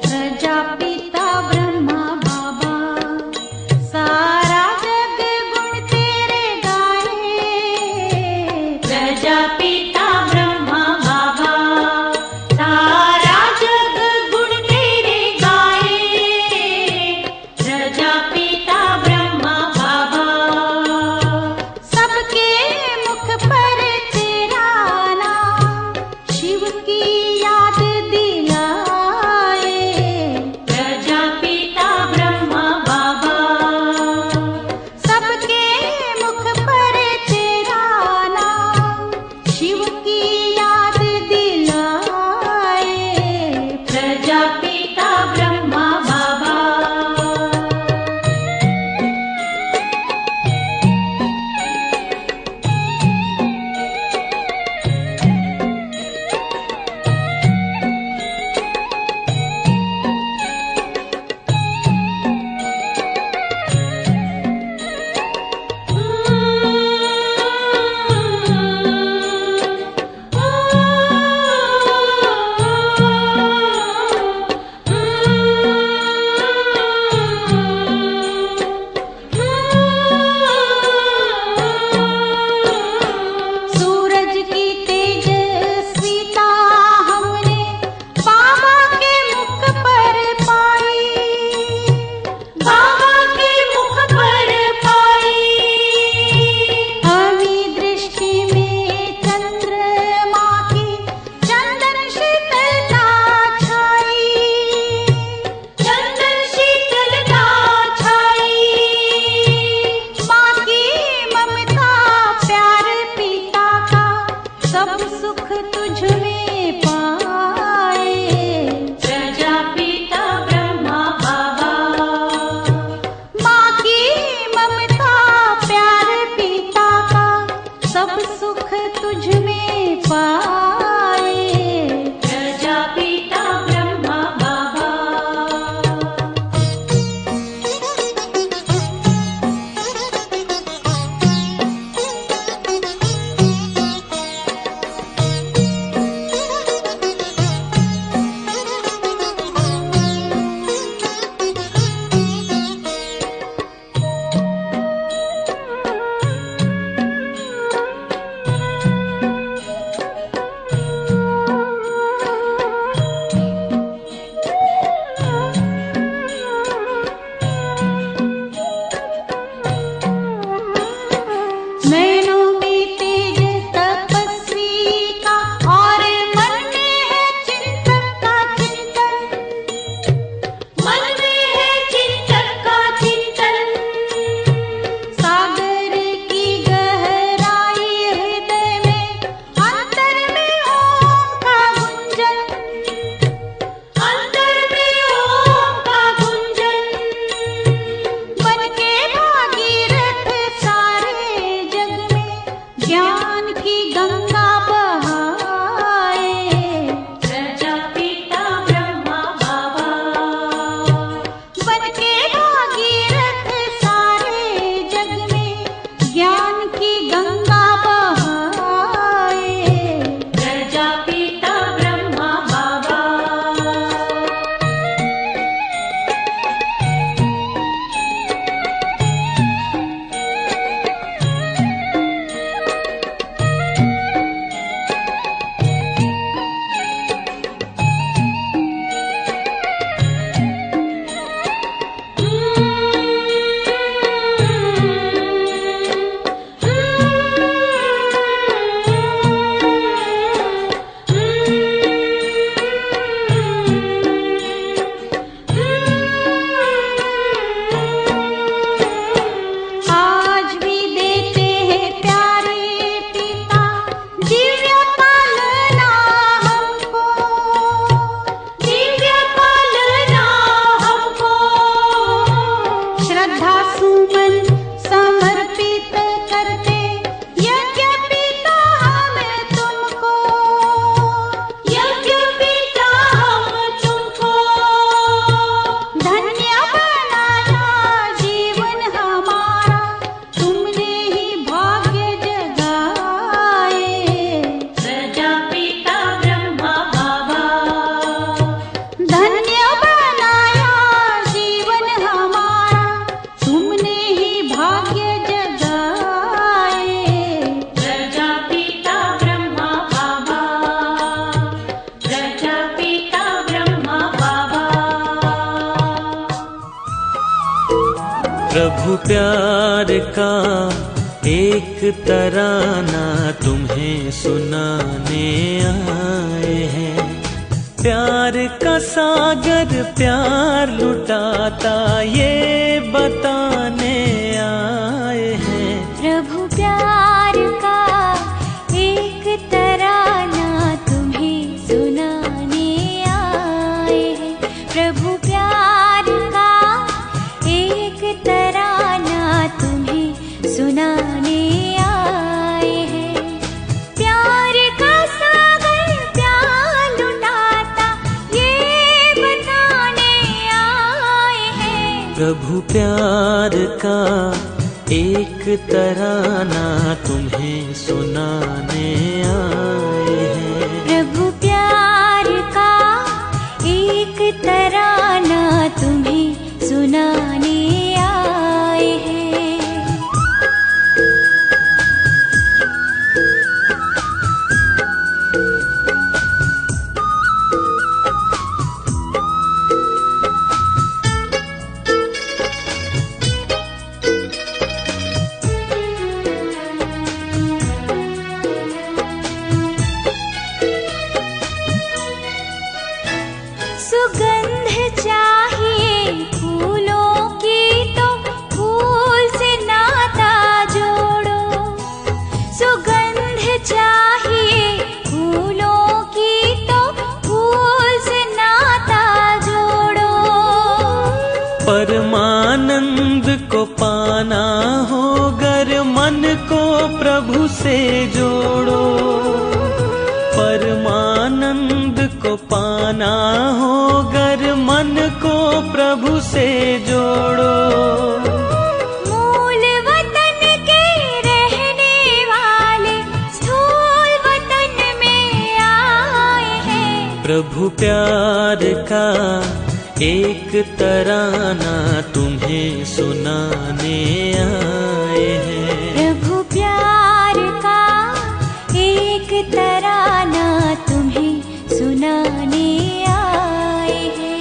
प्रजापिता ब्रह्मा बाबा, सारा जग गुण तेरे गाए। प्रजापिता ब्रह्मा बाबा, सारा जग गुण तेरे गाए। प्रजापिता ब्रह्मा बाबा, सबके मुख पर तेरा नाम शिव की याद दिलाए। प्रजापिता ब्रह्मा बाबा, सबके मुख पर तेरा नाम शिव की याद दिलाए। प्रजापिता ब्रह्मा बाबा। सूरज की तेजस्विता हमने बाबा के मुख पर पाई। बाबा के मुख पर पाई। हमी दृष्टि में चंद्रमा की चंदन शीतलता छाई। चंदन शीतलता छाई। माँ की ममता प्यार पिता का सब सुख तुझ में पाए। प्रजापिता ब्रह्मा बाबा, माँ की ममता प्यार पिता का सब सुख तुझ में पाए। प्रजापिता ब्रह्मा बाबा। प्रभु प्यार का एक तराना तुम्हें सुनाने आए हैं। प्यार का सागर प्यार लुटाता ये बताने आए हैं। प्रभु प्यार का एक तराना तुम्हें सुनाने आए हैं। प्रभु प्यार का एक तराना तुम्हें सुनाने आए हैं। प्यार का सागर प्यार लुटाता ये बताने आए हैं। प्रभु प्यार का एक तराना तुम्हें सुनाने आए हैं। प्रभु प्यार का एक तराना तुम्हें सुनाने आए हैं। सुगंध चाहिए फूलों की तो फूल से नाता जोड़ो। सुगंध चाहिए फूलों की तो फूल से नाता जोड़ो। परमानंद को पाना हो गर मन को प्रभु से जोड़ो। परमानंद को पाना हो गर मन को प्रभु से जोड़ो। मूल वतन के रहने वाले स्थूल वतन में आए हैं। प्रभु प्यार का एक तराना तुम्हें सुनाने आए हैं। प्रभु प्यार का एक तराना तुम्हें सुनाने आए हैं।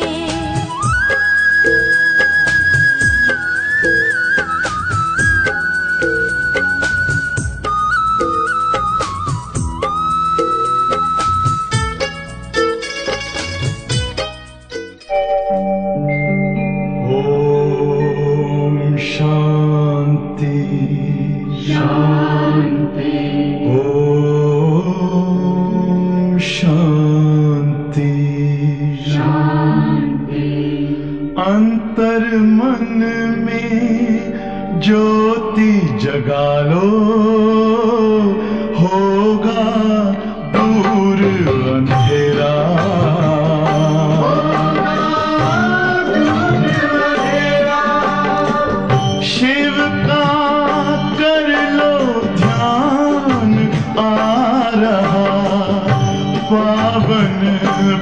ओम शांति शांति। ओम शांति शांति। अंतर मन में ज्योति जगा लो, होगा दूर अंधेरा। शिव का कर लो ध्यान, आ रहा पावन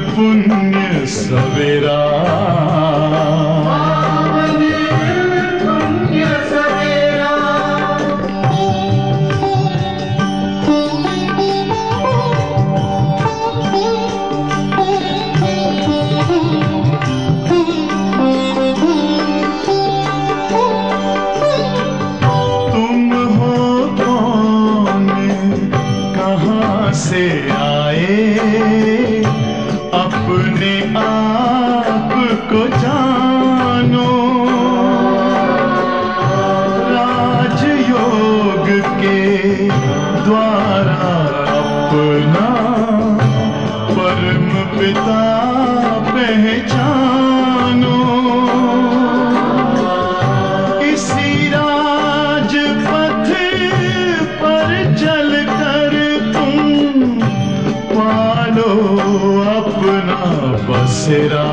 पुण्य सवेरा। तुम हो कौन, कहाँ से आए, अपने आप को जानो। राजयोग के द्वारा अपना परम पिता पहचानो। इसी राजपथ पर चलकर तुम पालो अपना बसेरा।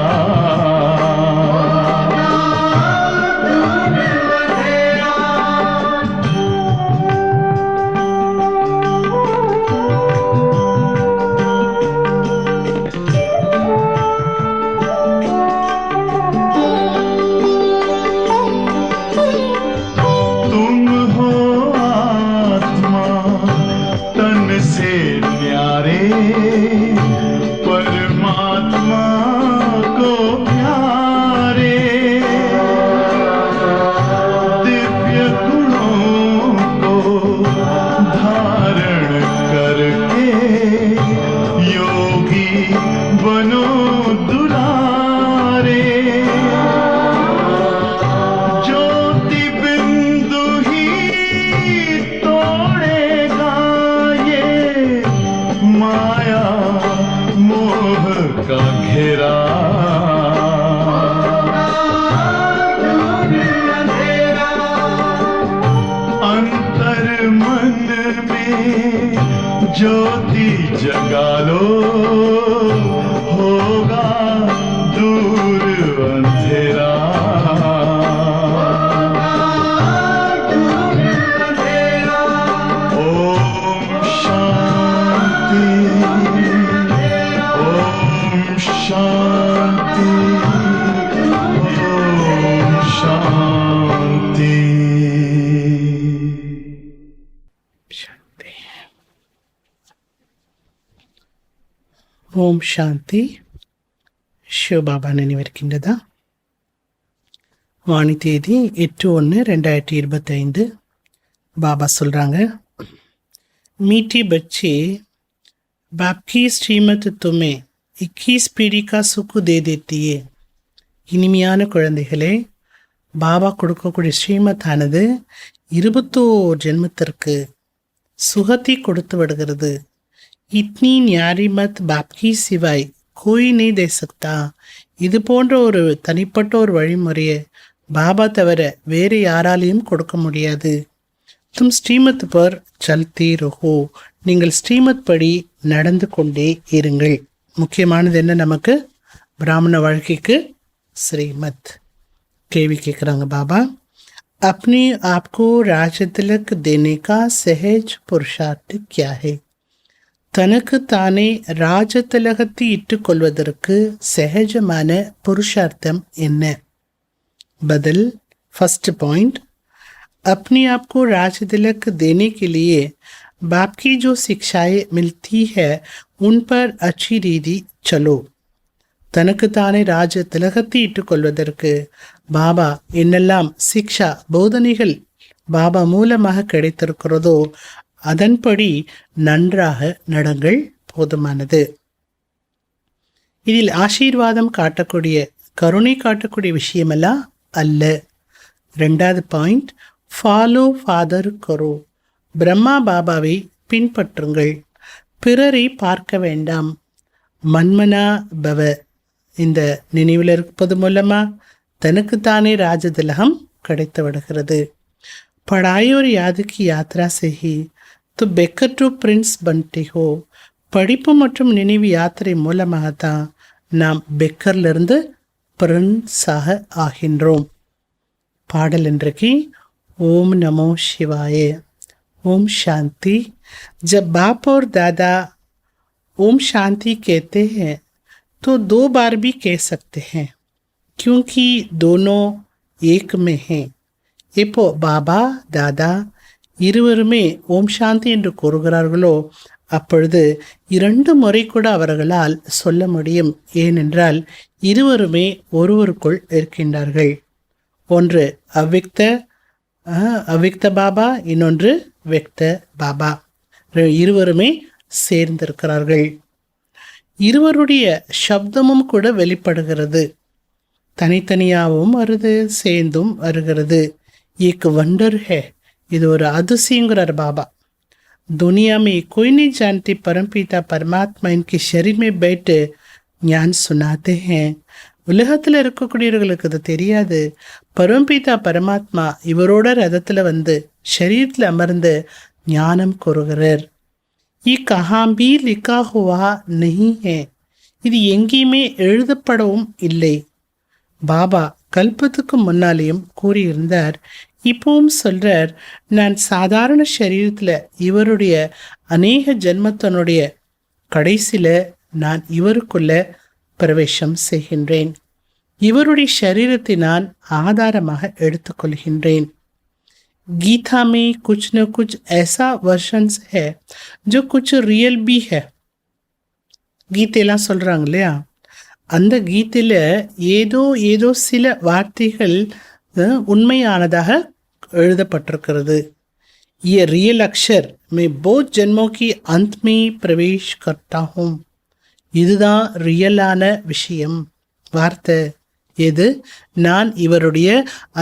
तुम हो आत्मा तन से न्यारे, परमात्मा को प्यारे। ज्योति जगा लो, होगा दूर अंधेरा। ओम शांति, ओम शांति, ओम शांति। ஓம் சாந்தி. சிவபாபா நினைவிருக்கின்றதா? வாணி தேதி 8/1/2025. பாபா சொல்கிறாங்க, மீட்டி பச்சி பாப்கி ஸ்ரீமத் துமே 21 பீடி கா சுக்கு தே தேத்தியே. இனிமையான குழந்தைகளே, பாபா கொடுக்கக்கூடிய ஸ்ரீமத்தானது 21 ஜென்மத்திற்கு சுகத்தை கொடுத்து விடுகிறது. இட்னி ஞாரி மத் பாப்கி சிவாய் கோய் நெய் தே சக்தா. இது போன்ற ஒரு தனிப்பட்ட ஒரு வழிமுறையை பாபா தவிர வேறு யாராலையும் கொடுக்க முடியாது. தும் ஸ்ரீமத் பர் சல்தி ரஹோ. நீங்கள் ஸ்ரீமத் படி நடந்து கொண்டே இருங்கள். முக்கியமானது என்ன நமக்கு? பிராமண வாழ்க்கைக்கு ஸ்ரீமத். கேள்வி கேட்குறாங்க பாபா. अपने आप को राज तिलक देने का सहज पुरुषार्थ क्या है? தனக்கு தானே ராஜ திலகத்தை இட்டுக்கொள்வதற்கு சகஜமான புருஷார்த்தம் என்ன? பதில். फर्स्ट पॉइंट, अपने आप को राज तिलक देने के लिए बाप की जो शिक्षाएं मिलती है उन पर अच्छी रीति चलो. தனக்கு தானே ராஜ திலகத்தை இட்டுக்கொள்வதற்கு பாபா என்னெல்லாம் சிக்ஷா போதனைகள் பாபா மூலமாக கிடைத்திருக்கிறதோ அதன்படி நன்றாக நடங்கள், போதுமானது. இதில் ஆசீர்வாதம் காட்டக்கூடிய கருணை காட்டக்கூடிய விஷயமெல்லாம் அல்ல. 2வது பாயிண்ட், ஃபாலோ ஃபாதர் கரோ. பிரம்மா பாபாவை பின்பற்றுங்கள், பிறரை பார்க்க வேண்டாம். மன்மனா பவ. இந்த நினைவில் இருப்பது மூலமா தனக்குத்தானே ராஜதிலகம் கிடைத்து விடுகிறது. पढ़ाई और याद की यात्रा से ही तो बेकर टू प्रिंस बनते हो. படிப்பு மற்றும் நினைவு யாத்திரை மூலமாகத்தான் நாம் பெக்கர்லிருந்து பிரின்ஸாக ஆகின்றோம். பாடல் இன்றைக்கு ஓம் நமோ சிவாய. ஓம் சாந்தி. जब बाप और दादा ओम शांति कहते हैं तो 2 बार भी कह सकते हैं क्योंकि दोनों एक में हैं. இப்போ பாபா தாதா இருவருமே ஓம் சாந்தி என்று கூறுகிறார்களோ அப்பொழுது 2 முறை கூட அவர்களால் சொல்ல முடியும். ஏனென்றால் இருவருமே ஒருவருக்குள் இருக்கின்றார்கள். ஒன்று அவ்விக்த பாபா, இன்னொன்று வெக்த பாபா. இருவருமே சேர்ந்திருக்கிறார்கள். இருவருடைய சப்தமும் கூட வெளிப்படுகிறது. தனித்தனியாகவும் வருது, சேர்ந்தும் வருகிறது. एक वंडर है. இது ஒரு அதிசயங்கிறார் பாபா. दुनिया में कोई नहीं जानती परमपिता परमात्मा इनके शरीर में बैठे ज्ञान सुनाते हैं. உலகத்தில் இருக்கக்கூடியவர்களுக்கு அது தெரியாது. பரம்பிதா பரமாத்மா இவரோட ரதத்தில் வந்து ஷரீரத்தில் அமர்ந்து ஞானம் கூறுகிறார். ये कहाँ भी लिखा हुआ नहीं है. இது எங்கேயுமே எழுதப்படவும் இல்லை. பாபா கல்பத்துக்கு முன்னாலேயும் கூறியிருந்தார், இப்பவும் சொல்றார், நான் சாதாரண சரீரத்தில் இவருடைய அநேக ஜென்மத்தனுடைய கடைசியில் நான் இவருக்குள்ள பிரவேசம் செய்கின்றேன். இவருடைய சரீரத்தை நான் ஆதாரமாக எடுத்துக்கொள்கின்றேன். गीता में कुछ न कुछ ऐसा वर्षन्स है जो कुछ रियल भी है. கீதையெல்லாம் சொல்கிறாங்க இல்லையா, அந்த கீதையில் ஏதோ சில வார்த்தைகள் உண்மையானதாக எழுதப்பட்டிருக்கிறது. ये रियल अक्षर मैं बहुत जन्मों की अंत में प्रवेश करता हूँ. இதுதான் ரியலான விஷயம், வார்த்தை. எது? நான் இவருடைய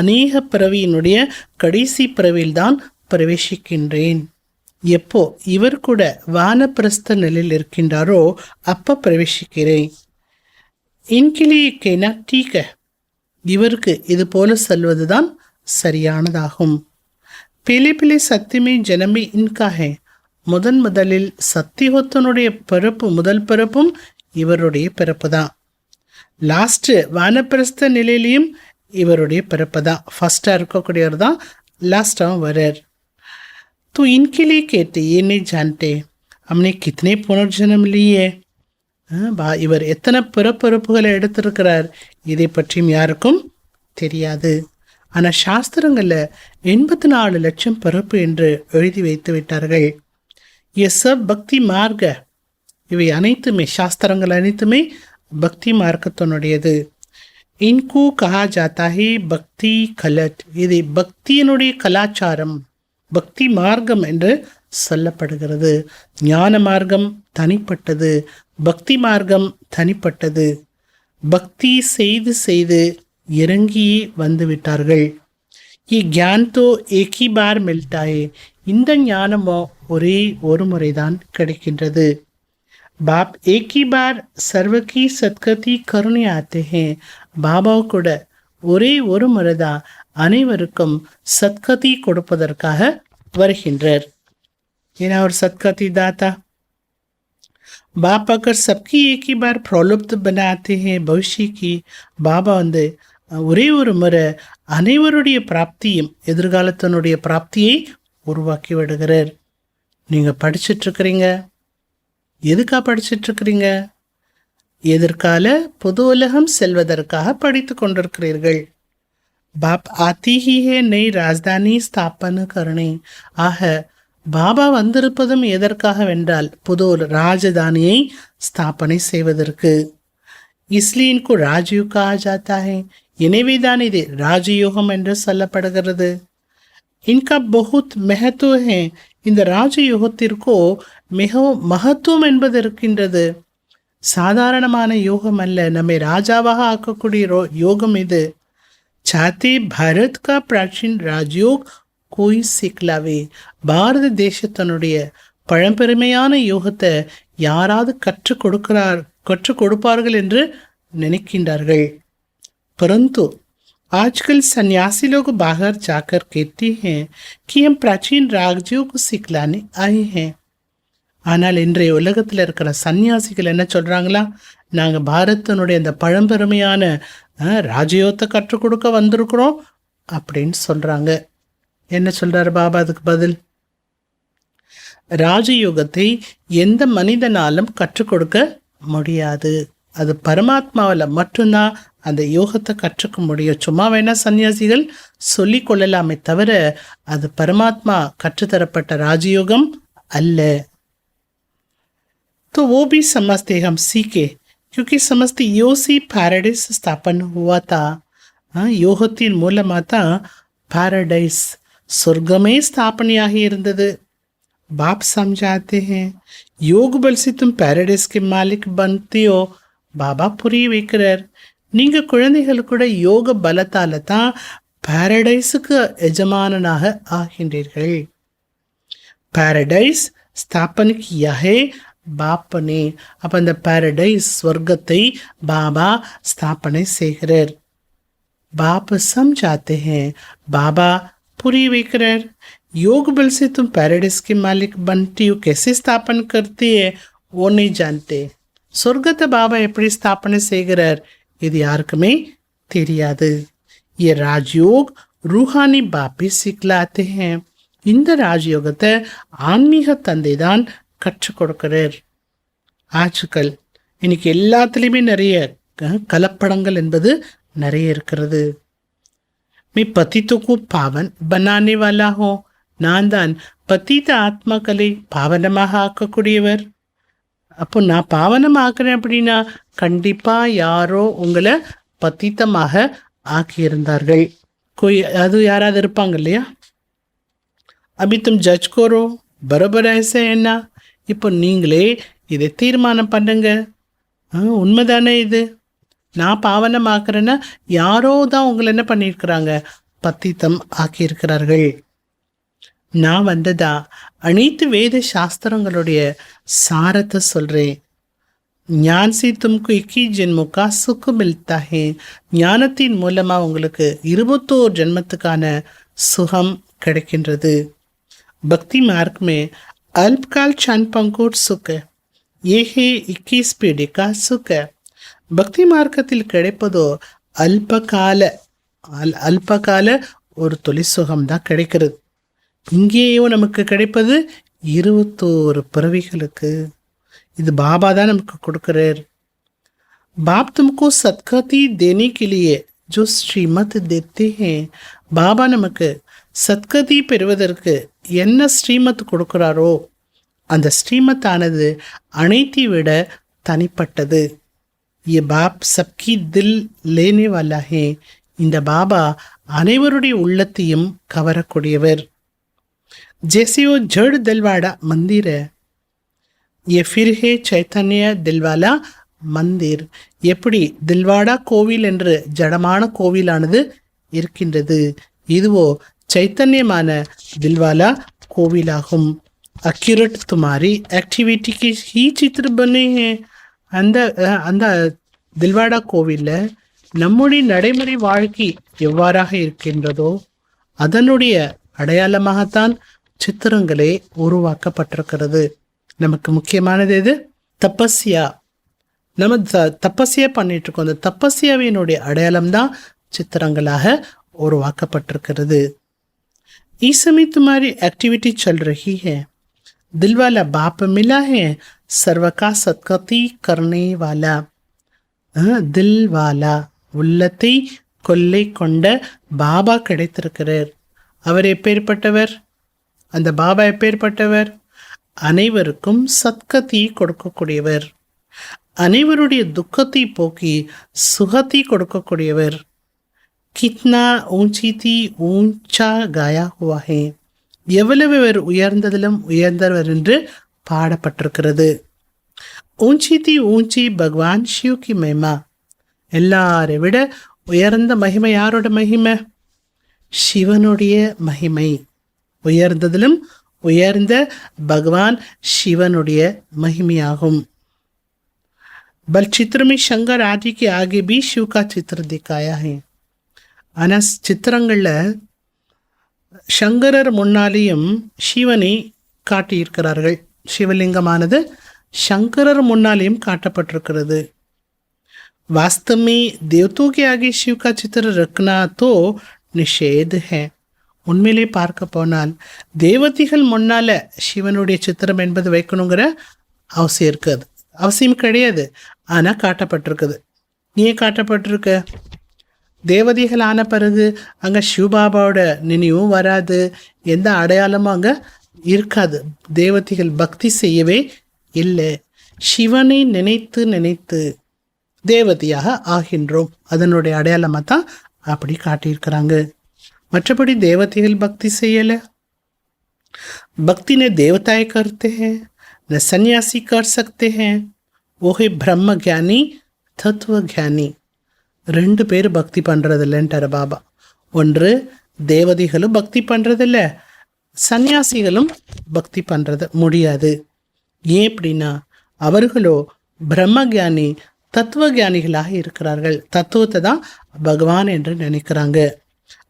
அநேக பிறவியினுடைய கடைசி பிறவில்தான் பிரவேசிக்கின்றேன். எப்போ இவர் கூட வானப்பிரஸ்த நிலையில் இருக்கின்றாரோ அப்ப பிரவேசிக்கிறேன். இன்கிளியே கேனா டீக்க. இவருக்கு இது போல சொல்வதுதான் சரியானதாகும். पहले पहले सत्य में जन्म में इनका है முதலில் சத்தியோத்தனுடைய பிறப்பு, முதல் பிறப்பும் இவருடைய பிறப்பு தான். லாஸ்ட் வானப்பிரஸ்த நிலையிலையும் இவருடைய பிறப்பு தான். ஃபர்ஸ்டா இருக்கக்கூடியவர் தான் லாஸ்டாகவும் வர்றார். तो इनके लिए कहते ये नहीं जानते हमने कितने पुनर्जन्म लिए. இவர் எத்தனை பிறப்புகளை எடுத்திருக்கிறார் இதை பற்றியும் யாருக்கும் தெரியாது. ஆனால் சாஸ்திரங்களில் 84 லட்சம் பிறப்பு என்று எழுதி வைத்து விட்டார்கள். பக்தி மார்க்க, இவை அனைத்துமே சாஸ்திரங்கள் அனைத்துமே பக்தி மார்க்கத்தினுடையது. இன்கு கஹா ஜாத்தா ஹே பக்தி கலட், இது பக்தியினுடைய கலாச்சாரம், பக்தி மார்க்கம் என்று சொல்லப்படுகிறது. ஞான மார்க்கம் தனிப்பட்டது, பக்தி மார்க்கம் தனிப்பட்டது. பக்தி செய்து செய்து இறங்கியே வந்து விட்டார்கள். ज्ञान तो एक ही बार मिलता है, இந்த ஞானமோ ஒரே ஒரு முறைதான் கிடைக்கின்றது. बाप एक ही बार सर्व की सत्गति करने आते हैं. பாபா கூட ஒரே ஒரு முறைதான் அனைவருக்கும் சத்கதி கொடுப்பதற்காக வருகின்றார். ஏன்னா ஒரு சத்கதி தாத்தா. बाप अगर सबकी एक ही बार प्रलुप्त बनाते हैं भविष्य की, பாபா ஒரே ஒரு முறை அனைவருடைய பிராப்தியும் எதிர்காலத்தினுடைய பிராப்தியை உருவாக்கி விடுகிறார். நீங்கள் படிச்சிட்ருக்கிறீங்க, எதுக்காக படிச்சிட்ருக்கிறீங்க? எதிர்கால பொது உலகம் செல்வதற்காக படித்து கொண்டிருக்கிறீர்கள். பாப் ஆத்தி ஹி ஹே நெய் ராஜதானி ஸ்தாபன கருணை. ஆக பாபா வந்திருப்பதும் எதற்காக வென்றால் புது ராஜதானியை ஸ்தாபனை செய்வதற்கு. इसलिए इनको राजयोग कहा जाता है. எனவேதான் இது ராஜயோகம் என்று சொல்லப்படுகிறது. इनका बहुत महत्व है. இந்த ராஜயோகத்திற்கோ மிகவும் மகத்துவம் என்பது இருக்கின்றது. சாதாரணமான யோகம் அல்ல, நம்மை ராஜாவாக ஆக்கக்கூடிய யோகம் இது. சாத்தே பாரத் கா பிராச்சீன் ராஜயோக் கோய் சிக்லாவே. பாரத தேசத்தினுடைய பழம்பெருமையான யோகத்தை யாராவது கற்றுக் கொடுப்பார்கள் என்று நினைக்கின்றார்கள். परंतु आजकल सन्यासी लोग बाहर जाकर कहते हैं कि हम प्राचीन राजयोग को सिखलाने आए हैं. ஆனால் இன்றைய உலகத்தில் இருக்கிற சன்னியாசிகள் என்ன சொல்கிறாங்களா? நாங்கள் பாரதத்தினுடைய அந்த பழம்பெருமையான ராஜயோகத்தை கற்றுக் கொடுக்க வந்திருக்கிறோம் அப்படின்னு சொல்கிறாங்க. என்ன சொல்கிறார் பாபா அதுக்கு பதில்? ராஜயோகத்தை எந்த மனிதனாலும் கற்றுக் கொடுக்க முடியாது. அது பரமாத்மாவில் மட்டும்தான் அந்த யோகத்தை கற்றுக்க முடியும். சும்மா வேணா சன்னியாசிகள் சொல்லி கொள்ளலாமே தவிர அது பரமாத்மா கற்றுத்தரப்பட்ட ராஜயோகம் அல்ல. तो वो भी समझते हम सीखे क्योंकि समझते யோசி पैराडाइस स्थापन हुआ था. யோகத்தின் மூலமாக தான் पैराडाइस சொர்க்கமே ஸ்தாபனையாகி இருந்தது. बाप समझाते हैं योग बल से तुम पैराडाइस के मालिक बनते हो. பாபா புரிய வைக்கிறார், நீங்கள் குழந்தைகள் கூட யோக பலத்தால தான் पैराडाइஸுக்கு எஜமானனாக ஆகின்றீர்கள். पैराडाइस स्थापन किया है बाप ने. அப்போ அந்த पैराडाइस சொர்க்கத்தை பாபா ஸ்தாபனை செய்கிறார். बाप समझाते हैं, பாபா புரிய வைக்கிறார். योग बल से तुम पैराडाइस के मालिक बनती हो, कैसे स्थापन करती है वो नहीं जानते. சொர்க்கத்தை பாபா எப்படி ஸ்தாபனை செய்கிறார் இது யாருக்குமே தெரியாது. ये राजयोग रूहानी बापी सिखलाते हैं. இந்த ராஜயோகத்தை ஆன்மீக தந்தை தான் கற்றுக் கொடுக்கிறார். ஆச்சுக்கள் இன்னைக்கு எல்லாத்துலேயுமே நிறைய கலப்படங்கள் என்பது நிறைய இருக்கிறது. मैं पतितों को पावन बनाने वाला हूँ. நான் தான் பத்தித ஆத்மாக்களை பாவனமாக ஆக்கக்கூடியவர். அப்போ நான் பாவனம் ஆக்குறேன் அப்படின்னா கண்டிப்பாக யாரோ உங்களை பத்தித்தமாக ஆக்கியிருந்தார்கள். அது யாராவது இருப்பாங்க இல்லையா? அபி தும் ஜட்ஜ் கோரோ பரபர் ஐசே என்ன. இப்போ நீங்களே இதை தீர்மானம் பண்ணுங்க, உண்மைதானே இது? நான் பாவனம் ஆக்குறேன்னா யாரோ தான் உங்களை என்ன பண்ணியிருக்கிறாங்க, பத்தித்தம் ஆக்கியிருக்கிறார்கள். நான் வந்ததா அனைத்து வேத சாஸ்திரங்களுடைய சாரத்தை சொல்கிறேன். ஞான் से तुमको 21 जन्मों का सुख मिलता है. ஞானத்தின் மூலமாக உங்களுக்கு 21 ஜென்மத்துக்கான சுகம் கிடைக்கின்றது. பக்தி மார்க் में अल्पकाल क्षण पंकुट सुख ये है 21 पीढ़ी का सुख. பக்தி மார்க்கத்தில் கிடைப்பதோ அல்பகால ஒரு தொழில் சுகம்தான் கிடைக்கிறது. இங்கேயும் நமக்கு கிடைப்பது 21 பிறவிகளுக்கு. இது பாபா தான் நமக்கு கொடுக்கிறார். बाप तुमको सदगति देने के लिए जो श्रीमत देते हैं. பாபா நமக்கு சத்கதி பெறுவதற்கு என்ன ஸ்ரீமத் கொடுக்கிறாரோ அந்த ஸ்ரீமத்தானது அனைத்தை விட தனிப்பட்டது. ये बाप सबकी दिल लेने वाला है. இந்த பாபா அனைவருடைய உள்ளத்தையும் கவரக்கூடியவர். जैसे वो जड़ दिलवाड़ा मंदिर है ये फिर है चैतन्य दिलवाला மந்திர். எப்படி தில்வாடா கோவில் என்று ஜடமான கோவிலானது இருக்கின்றது, இதுவோ சைத்தன்யமான தில்வாலா கோவிலாகும். அக்யூரேட் துமாரி ஆக்டிவிட்டிக்கு ஹீ சித்திர பனே அந்த தில்வாடா கோவிலில் நம்முடைய நடைமுறை வாழ்க்கை எவ்வாறாக இருக்கின்றதோ அதனுடைய அடையாளமாகத்தான் சித்திரங்களே உருவாக்கப்பட்டிருக்கிறது. நமக்கு முக்கியமானது எது? தபஸ்யா. நம்ம தபஸ்யா பண்ணிட்டு இருக்கோம். அந்த தபஸ்யாவினுடைய அடையாளம்தான் சித்திரங்களாக உருவாக்கப்பட்டிருக்கிறது. इस समय तुम्हारी एक्टिविटी चल रही है. दिल वाला बाप मिला है, सर्व का सत्कति करने वाला. தில் வாலா உள்ளத்தை கொள்ளை கொண்ட பாபா கிடைத்திருக்கிறார். அவர் எப்பேற்பட்டவர்? அந்த பாபா எப்பேற்பட்டவர்? அனைவருக்கும் சத்கதி கொடுக்கக்கூடியவர், அனைவருடைய துக்கத்தை போக்கி சுகத்தை கொடுக்கக்கூடியவர். கித்னா ஊஞ்சி தீ ஊஞ்சா காயா ஹுவா ஹே. எவ்வளவு அவர் உயர்ந்ததிலும் உயர்ந்தவர் என்று பாடப்பட்டிருக்கிறது. ஊஞ்சி தீ ஊஞ்சி பகவான் சிவ் கி மகிமா. எல்லாரை விட உயர்ந்த மகிமை யாரோட மகிமை? சிவனுடைய மகிமை. உயர்ந்ததிலும் உயர்ந்த பகவான் சிவனுடைய மகிமையாகும். बल चित्र में शंकर आदि के आगे भी शिव का चित्र दिखाया है. ஆனால் சித்திரங்களில் சங்கரர் முன்னாலேயும் சிவனை காட்டியிருக்கிறார்கள். சிவலிங்கமானது சங்கரர் முன்னாலேயும் காட்டப்பட்டிருக்கிறது. वास्तव में देवतों के आगे शिव का चित्र रखना तो निषेध है. உண்மையிலே பார்க்க போனால் தேவதைகள் முன்னால சிவனுடைய சித்திரம் என்பது வைக்கணுங்கிற அவசியம் இருக்காது, அவசியம் கிடையாது. ஆனால் காட்டப்பட்டிருக்குது. ஏன் காட்டப்பட்டிருக்க? தேவதைகள் ஆன பிறகு அங்கே சிவபாபாவோட நினைவும் வராது, எந்த அடையாளமும் அங்கே இருக்காது. தேவதைகள் பக்தி செய்யவே இல்லை. சிவனை நினைத்து நினைத்து தேவதையாக ஆகின்றோம். அதனுடைய அடையாளமாக தான் அப்படி காட்டியிருக்கிறாங்க. மற்றபடி தேவதைகள் பக்தி செய்யலை. भक्ति ने देवताएं करते हैं, न सन्यासी कर सकते हैं. वो है ब्रह्म ज्ञानी तत्व ज्ञानी. 2 பேர் பக்தி பண்ணுறதில்லைன்ட்டார் பாபா. ஒன்று தேவதைகளும் பக்தி பண்ணுறதில்ல, சன்னியாசிகளும் பக்தி பண்ணுறது முடியாது. ஏன் அப்படின்னா அவர்களோ பிரம்ம ஜானி தத்துவ ஞானிகளாக இருக்கிறார்கள். தத்துவத்தை தான் பகவான் என்று நினைக்கிறாங்க.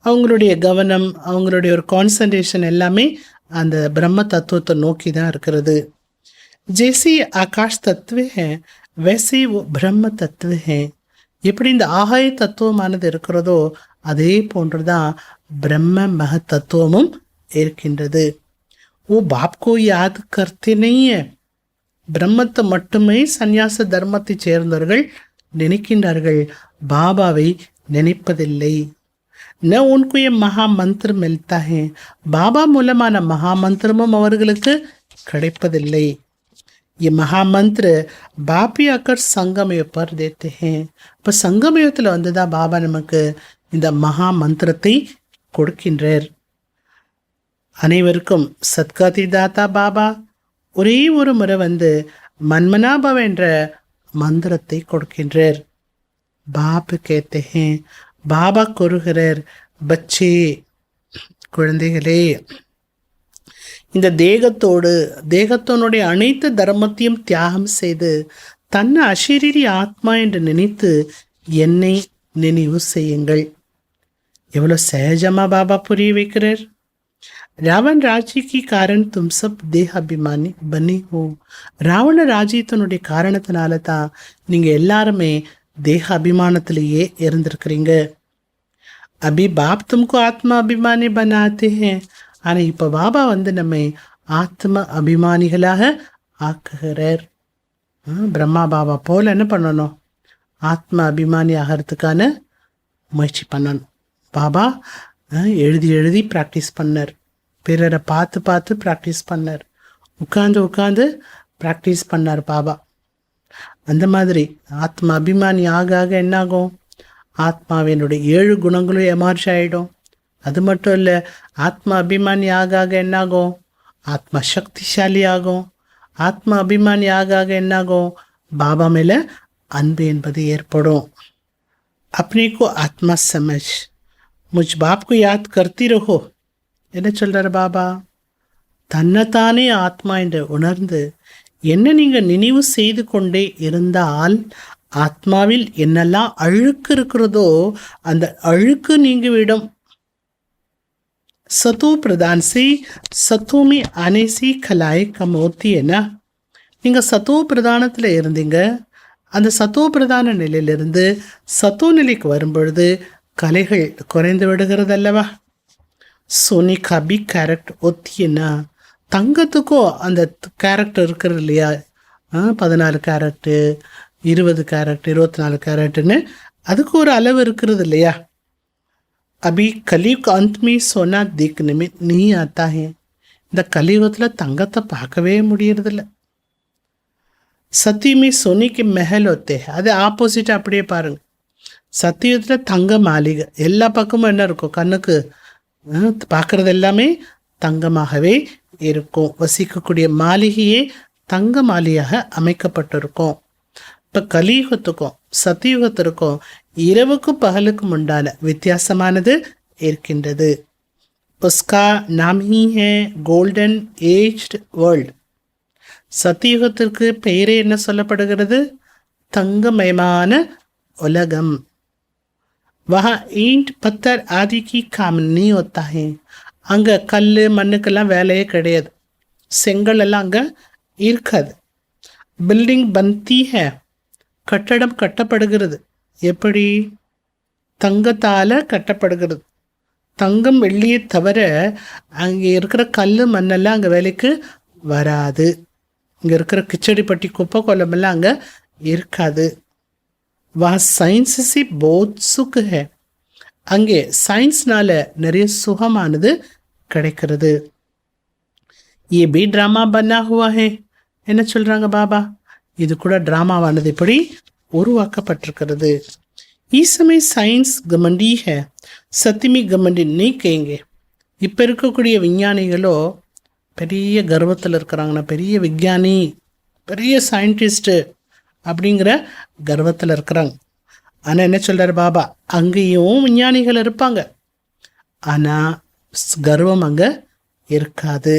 அவங்களுடைய கவனம், அவங்களுடைய ஒரு கான்சன்ட்ரேஷன் எல்லாமே அந்த பிரம்ம தத்துவத்தை நோக்கி தான் இருக்கிறது. जैसे आकाश तत्व है वैसे वो ब्रह्म तत्व है. எப்படி இந்த ஆகாய தத்துவமானது இருக்கிறதோ அதே போன்றுதான் பிரம்ம மக தத்துவமும் இருக்கின்றது. वो बाप को याद करते नहीं है. பிரம்மத்தை மட்டுமே சந்நியாச தர்மத்தை சேர்ந்தவர்கள் நினைக்கின்றார்கள், பாபாவை நினைப்பதில்லை. न उनको ये महामंत्र मिलता है. பாபா மூலமான மகாமந்திரமும் அவர்களுக்கு கிடைப்பதில்லை. ये महामंत्र बाप ही आकर संगमय पर देते हैं. இப்போ சங்கமயத்தில் வந்து தான் பாபா நமக்கு இந்த மகா மந்திரத்தை கொடுக்கின்றார். அனைவருக்கும் சத்கதி தாத்தா பாபா ஒரே ஒரு முறை வந்து மன்மனாபவ என்ற மந்திரத்தை கொடுக்கின்றார். பாப் கேते हैं, பாபா கூறுகிறார், பச்சே குழந்தைகளே, இந்த தேகத்தோனுடைய அனைத்து தர்மத்தையும் தியாகம் செய்து தன்னை அசரீரி ஆத்மா என்று நினைத்து என்னை நினைவு செய்யுங்கள். எவ்வளோ சகஜமாக பாபா புரிய வைக்கிறார். ராவன் ராஜ்யக்கு காரண் தும் சப் தேஹ அபிமானி பனி ஹோ. ராவண ராஜ்யத்தினுடைய காரணத்தினால தான் நீங்கள் எல்லாருமே தேக அபிமானத்திலேயே இருந்திருக்கிறீங்க. அபி பாப் தும்கோ ஆத்மா அபிமானி பனாத்தே ஹே. ஆனால் இப்போ பாபா வந்து நம்மை ஆத்ம அபிமானிகளாக ஆக்குகிறார். பிரம்மா பாபா போல் என்ன பண்ணணும்? ஆத்ம அபிமானி ஆகிறதுக்கான முயற்சி பண்ணணும். பாபா எழுதி எழுதி ப்ராக்டிஸ் பண்ணார். பிறரை பார்த்து பார்த்து ப்ராக்டிஸ் பண்ணார். உட்காந்து ப்ராக்டிஸ் பண்ணார் பாபா. அந்த மாதிரி ஆத்ம அபிமானி ஆக ஆக என்னாகும்? ஆத்மாவினுடைய 7 குணங்களும் எமர்ஜ் ஆகிடும். அது மட்டும் இல்லை, ஆத்ம அபிமானி ஆக ஆக என்னாகும்? ஆத்மா சக்திசாலி ஆகும். ஆத்மா அபிமானி ஆக ஆக என்னாகும்? பாபா மேலே அன்பு என்பது ஏற்படும். अपने को आत्मा समझ मुझ बाप को याद करती रहो. என்ன சொல்கிறார் பாபா? தன்னைத்தானே ஆத்மா என்று உணர்ந்து என்ன நீங்கள் நினைவு செய்து கொண்டே இருந்தால் ஆத்மாவில் என்னெல்லாம் அழுக்கு இருக்கிறதோ அந்த அழுக்கு நீங்கிவிடும். सतो प्रदान से सतो में आने से खलाए कम होती है ना. நீங்கள் சத்தோ பிரதானத்தில் இருந்தீங்க. அந்த சத்தோ பிரதான நிலையிலிருந்து சத்தோ நிலைக்கு வரும்பொழுது கலைகள் குறைந்து விடுகிறது அல்லவா. சோனி கபி கேரக்டர் ஒத்தியன்னா தங்கத்துக்கும் அந்த கேரக்டர் இருக்கிறது இல்லையா? 14 கேரக்டு, 20 கேரக்ட், 24 கேரட்டுன்னு அதுக்கு ஒரு அளவு இருக்கிறது இல்லையா? अभी कलयुग अंत में सोना देखने में नहीं आता है. இந்த கலியுகத்தில் தங்கத்தை பார்க்கவே முடியறதில்ல. சத்தியமே சோனிக்கு மெஹல் ஒத்தே. அது ஆப்போசிட் அப்படியே பாருங்க. சத்தியத்தில் தங்க மாளிகை எல்லா பக்கமும் என்ன இருக்கும்? கண்ணுக்கு பார்க்கறது எல்லாமே தங்கமாகவே இருக்கும். வசிக்கக்கூடிய மாளிகையே தங்க மாளிகையாக அமைக்கப்பட்டிருக்கும். இப்போ கலியுகத்துக்கும் சத்தியுகத்திற்கும் இரவுக்கும் பகலுக்கும் உண்டான வித்தியாசமானது இருக்கின்றது. உஸ்கா நாம் ஹி ஹே கோல்டன் ஏஜ்டு வேர்ல்டு. சத்தியுகத்திற்கு பெயரே என்ன சொல்லப்படுகிறது? தங்கமயமான உலகம். வஹா ஈண்ட் பத்தர் ஆதிக்கு காமனி ஒத்தா ஹே. அங்கே கல் மண்ணுக்கெல்லாம் வேலையே கிடையாது. செங்கல் எல்லாம் அங்கே இருக்காது. பில்டிங் பந்தி ஹே. கட்டடம் கட்டப்படுகிறது. எப்படி? தங்கத்தால் கட்டப்படுகிறது. தங்கம் வெள்ளியை தவிர அங்கே இருக்கிற கல் மண்ணெல்லாம் அங்கே வேலைக்கு வராது. இங்கே இருக்கிற கிச்சடி பட்டி குப்பை கொல்லமெல்லாம் அங்கே இருக்காது. வா சயின்ஸ் சி போத் சுக் ஹே. அங்கே சயின்ஸ்னால நிறைய சுகமானது கிடைக்கிறது. ஏ பி ட்ராமா பன்னா ஹுவா ஹே. என்ன சொல்கிறாங்க பாபா? இது கூட ட்ராமாவானது இப்படி உருவாக்கப்பட்டிருக்கிறது. ஈசமே சயின்ஸ் கமண்டி ஹே சத்தியமி கமண்டி நீ கேங்க. இப்போ இருக்கக்கூடிய விஞ்ஞானிகளோ பெரிய கர்வத்தில் இருக்கிறாங்க. நான் பெரிய விஞ்ஞானி, பெரிய சயின்டிஸ்ட்டு அப்படிங்கிற கர்வத்தில் இருக்கிறாங்க. ஆனால் என்ன சொல்கிறார் பாபா? அங்கேயும் விஞ்ஞானிகள் இருப்பாங்க, ஆனால் கர்வம் அங்கே இருக்காது.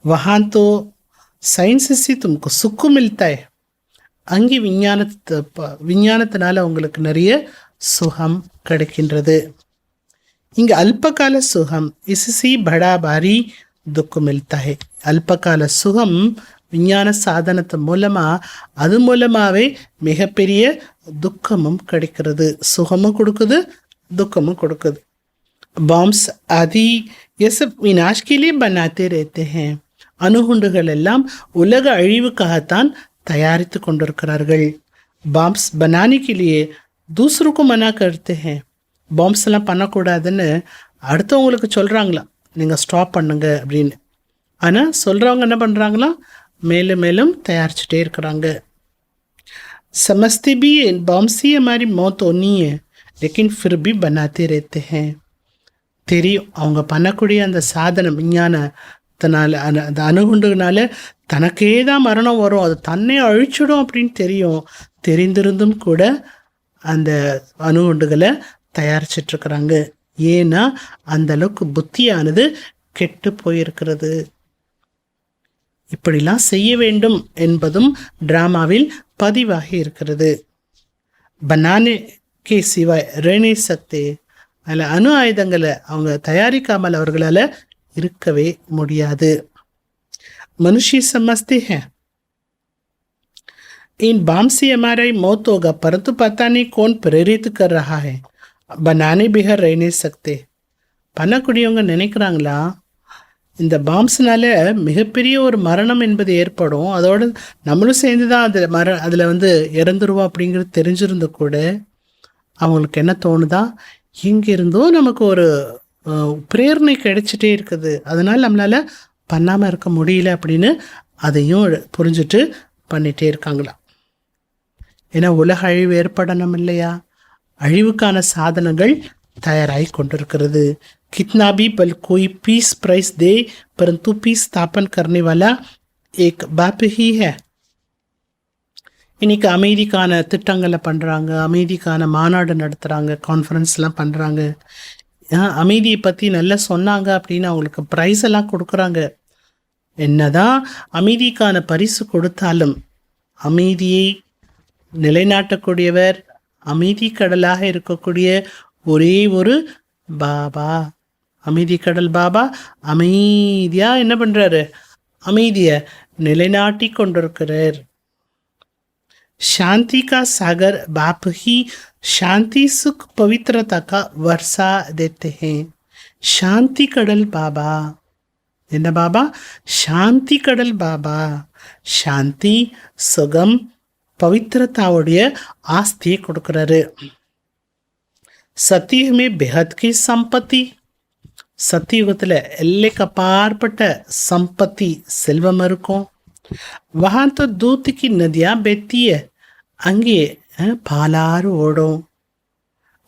வஹான் தோ சயின்ஸ் சி தும்க்கு சுக்கு மில்தா ஹை. அங்கே விஞ்ஞானத்தினால உங்களுக்கு நிறைய சுகம் கிடைக்கின்றது. இங்கே அல்பகால சுகம் இசி படா பாரி துக்கம் மில்தா ஹை. அல்பகால சுகம் விஞ்ஞான சாதனத்து மூலமாக அது மூலமாகவே மிகப்பெரிய துக்கமும் கிடைக்கிறது. சுகமும் கொடுக்குது, துக்கமும் கொடுக்குது. बॉम्ब्स आदि ये सब विनाश के लिए बनाते रहते हैं. அணுகுண்டுகள் எல்லாம் உலக அழிவுக்காகத்தான் தயாரித்து கொண்டிருக்கிறார்கள். பாம்ப்ஸ் बनाने के लिए दूसरों को मना करते हैं. பாம்ப்ஸ் எல்லாம் பண்ணக்கூடாதுன்னு அடுத்தவங்களுக்கு சொல்கிறாங்களா, நீங்கள் ஸ்டாப் பண்ணுங்க அப்படின்னு. ஆனால் சொல்கிறவங்க என்ன பண்ணுறாங்களா, மேலும் மேலும் தயாரிச்சுட்டே இருக்கிறாங்க. समझते भी बॉम्ब से हमारी मौत होनी है लेकिन फिर भी बनाते रहते हैं. தெரியும் அவங்க பண்ணக்கூடிய அந்த சாதனை விஞ்ஞானத்தினால அந்த அணுகுண்டுனால தனக்கே தான் மரணம் வரும், அது தன்னை அழிச்சிடும் அப்படின்னு தெரிந்திருந்தும் கூட அந்த அணுகுண்டுகளை தயாரிச்சிட்ருக்கிறாங்க. ஏன்னா அந்த அளவுக்கு புத்தியானது கெட்டு போயிருக்கிறது. இப்படிலாம் செய்ய வேண்டும் என்பதும் டிராமாவில் பதிவாகி இருக்கிறது. பனானே கே சிவாய் ரேனே சக்தே. அதில் அணு ஆயுதங்களை அவங்க தயாரிக்காமல் அவர்களால் இருக்கவே முடியாது. मनुष्य समझते हैं इन बम से हमारा ही मौत होगा, परंतु पता नहीं कौन प्रेरित कर रहा है, बनाने बिहार रह नहीं सकते. பண்ணக்கூடியவங்க நினைக்கிறாங்களா இந்த பாம்ஸ்னால மிகப்பெரிய ஒரு மரணம் என்பது ஏற்படும், அதோட நம்மளும் சேர்ந்து தான் அதில் வந்து இறந்துருவோம் அப்படிங்கிறது தெரிஞ்சிருந்த கூட அவங்களுக்கு என்ன தோணுதா, இங்கிருந்தோ நமக்கு ஒரு பிரேரணை கிடைச்சிட்டே இருக்குது, அதனால் நம்மளால் பண்ணாமல் இருக்க முடியல அப்படின்னு அதையும் புரிஞ்சுட்டு பண்ணிகிட்டே இருக்காங்களாம். ஏன்னா உலக அழிவு ஏற்படணும் இல்லையா, அழிவுக்கான சாதனங்கள் தயாராகி கொண்டிருக்கிறது. कितना भी बल कोई पीस प्राइस दे, परंतु पीस स्थापन करने वाला एक बाप ही है. இன்னைக்கு அமைதிக்கான திட்டங்களை பண்ணுறாங்க, அமைதிக்கான மாநாடு நடத்துகிறாங்க, கான்ஃபரன்ஸ்லாம் பண்ணுறாங்க. அமைதியை பற்றி நல்லா சொன்னாங்க அப்படின்னு அவங்களுக்கு ப்ரைஸ் எல்லாம் கொடுக்குறாங்க. என்னதான் அமைதிக்கான பரிசு கொடுத்தாலும் அமைதியை நிலைநாட்டக்கூடியவர், அமைதி கடலாக இருக்கக்கூடிய ஒரே ஒரு பாபா, அமைதி கடல் பாபா அமைதியா என்ன பண்றாரு, அமைதியை நிலைநாட்டி கொண்டிருக்கிறார். शांति का सागर बाप ही शांति सुख पवित्रता का वर्षा देते हैं. शांति கடல் பாபா என்ன பாபா, சாந்தி கடல் பாபா, சாந்தி சுகம் பவித்திரத்தாவுடைய ஆஸ்தியை கொடுக்கிறாரு. சத்தியமே பெஹத்கி சம்பத்தி, சத்தியுகத்தில் எல்லைக்கு அப்பாற்பட்ட சம்பத்தி செல்வம் இருக்கும். वहाँ तो दूध की नदियाँ बहती है, अंगे पालार ओड़ो.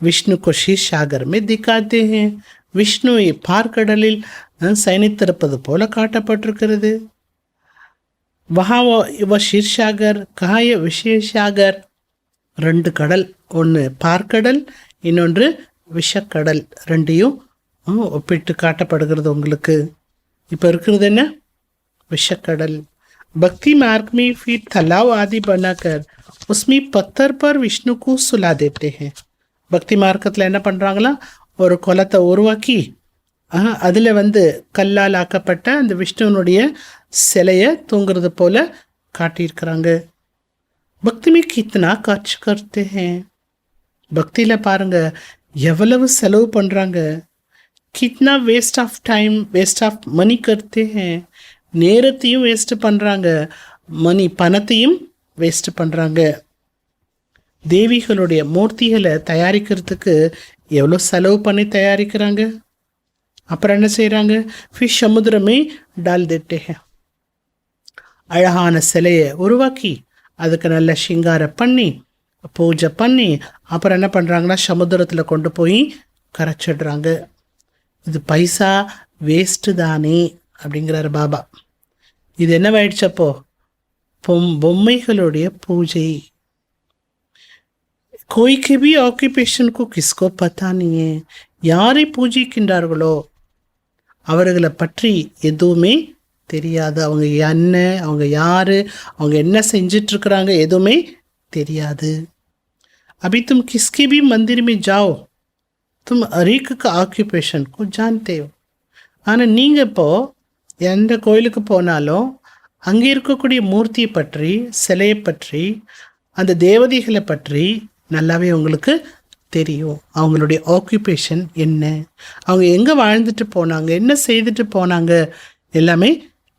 विष्णु को शीर सागर में दिखाते हैं. விஷ்ணு பார்க்கடலில் சயனித்திருப்பது போல காட்டப்பட்டிருக்கிறது. வஹா ஷீர்ஷாகர் காய விஷேஷாகர், 2 கடல், ஒன்று பார்க்கடல், இன்னொன்று விஷக்கடல், ரெண்டையும் ஒப்பிட்டு காட்டப்படுகிறது உங்களுக்கு. இப்போ இருக்கிறது என்ன, விஷக்கடல். भक्ति मार्ग में फिर तालाब आदि बनाकर उसमें पत्थर पर विष्णु को सुला देते हैं. பக்தி மார்க்கத்தில் என்ன பண்ணுறாங்களா, ஒரு குளத்தை உருவாக்கி அதில் வந்து கல்லால் ஆக்கப்பட்ட அந்த விஷ்ணுவனுடைய சிலையை தூங்குறது போல காட்டியிருக்கிறாங்க. பக்தி में कितना खर्च करते हैं, பக்தியில் பாருங்க எவ்வளவு செலவு பண்ணுறாங்க. कितना waste of time waste of money करते हैं, நேரத்தையும் வேஸ்ட் பண்ணுறாங்க, மணி பணத்தையும் வேஸ்ட் பண்ணுறாங்க. தேவிகளுடைய மூர்த்திகளை தயாரிக்கிறதுக்கு எவ்வளோ செலவு பண்ணி தயாரிக்கிறாங்க. அப்புறம் என்ன செய்கிறாங்க, ஃபிஷ் சமுத்திரமே டால் தேட்டே. அழகான சிலையை உருவாக்கி அதுக்கு நல்ல சிங்காரம் பண்ணி பூஜை பண்ணி அப்புறம் என்ன பண்ணுறாங்கன்னா சமுத்திரத்தில் கொண்டு போய் கரைச்சிடுறாங்க. இது பைசா வேஸ்ட்டு தானே அப்படிங்கிறாரு பாபா. இது என்னவாயிடுச்சப்போ, பொம்மைகளுடைய பூஜை. कोई के भी ऑक्यूपेशन को किसको पता नहीं है, யாரை பூஜிக்கின்றார்களோ அவர்களை பற்றி எதுவுமே தெரியாது. அவங்க என்ன, அவங்க யார், அவங்க என்ன செஞ்சிட்ருக்குறாங்க எதுவுமே தெரியாது. अभी तुम किसके भी मंदिर में जाओ तुम हर एक का ऑक्यूपेशन को जानते हो. ஆனால் நீங்கள் இப்போது எந்த கோயிலுக்கு போனாலும் அங்கே இருக்கக்கூடிய மூர்த்தியை பற்றி, சிலையை பற்றி, அந்த தேவதைகளை பற்றி நல்லாவே உங்களுக்கு தெரியும். அவங்களுடைய ஆக்குபேஷன் என்ன, அவங்க எங்கே வாழ்ந்துட்டு போனாங்க, என்ன செய்துட்டு போனாங்க, எல்லாமே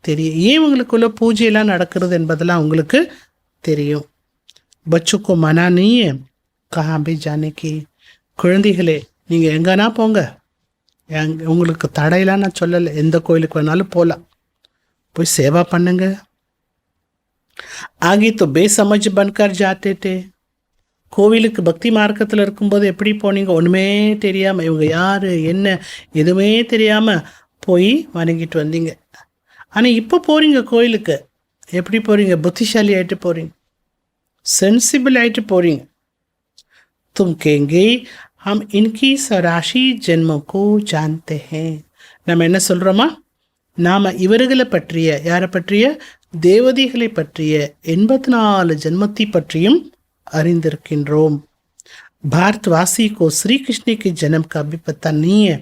தெரியும். ஏன் உங்களுக்குள்ள பூஜையெல்லாம் நடக்கிறது என்பதெல்லாம் உங்களுக்கு தெரியும். பச்சுக்கோ மனா நீயே கஹாபி ஜானகி, குழந்தைகளே நீங்கள் எங்கன்னா போங்க, உங்களுக்கு தடையெல்லாம் நான் சொல்லலை, எந்த கோயிலுக்கு வேணாலும் போகலாம், போய் சேவா பண்ணுங்க. ஆகி तो बेसमझ बनकर जाते थे. கோவிலுக்கு பக்தி மார்க்கத்தில் இருக்கும்போது எப்படி போனீங்க, ஒன்றுமே தெரியாமல், இவங்க யார் என்ன எதுவுமே தெரியாமல் போய் வணங்கிட்டு வந்தீங்க. ஆனால் இப்போ போகிறீங்க கோயிலுக்கு, எப்படி போகிறீங்க, புத்திசாலி ஆகிட்டு போகிறீங்க, சென்சிபிள் ஆகிட்டு போகிறீங்க. தும் கேங்கே ஹம் இன்கி சராசி ஜென்மக்கோ ஜான்தே ஹே. நம்ம என்ன சொல்கிறோமா, நாம் இவர்களை பற்றிய, யாரை பற்றிய, தேவதைகளை பற்றிய 84 ஜென்மத்தை பற்றியும் அறிந்திருக்கின்றோம். भारतवासी को श्री कृष्ण के जन्म का भी पता नहीं है.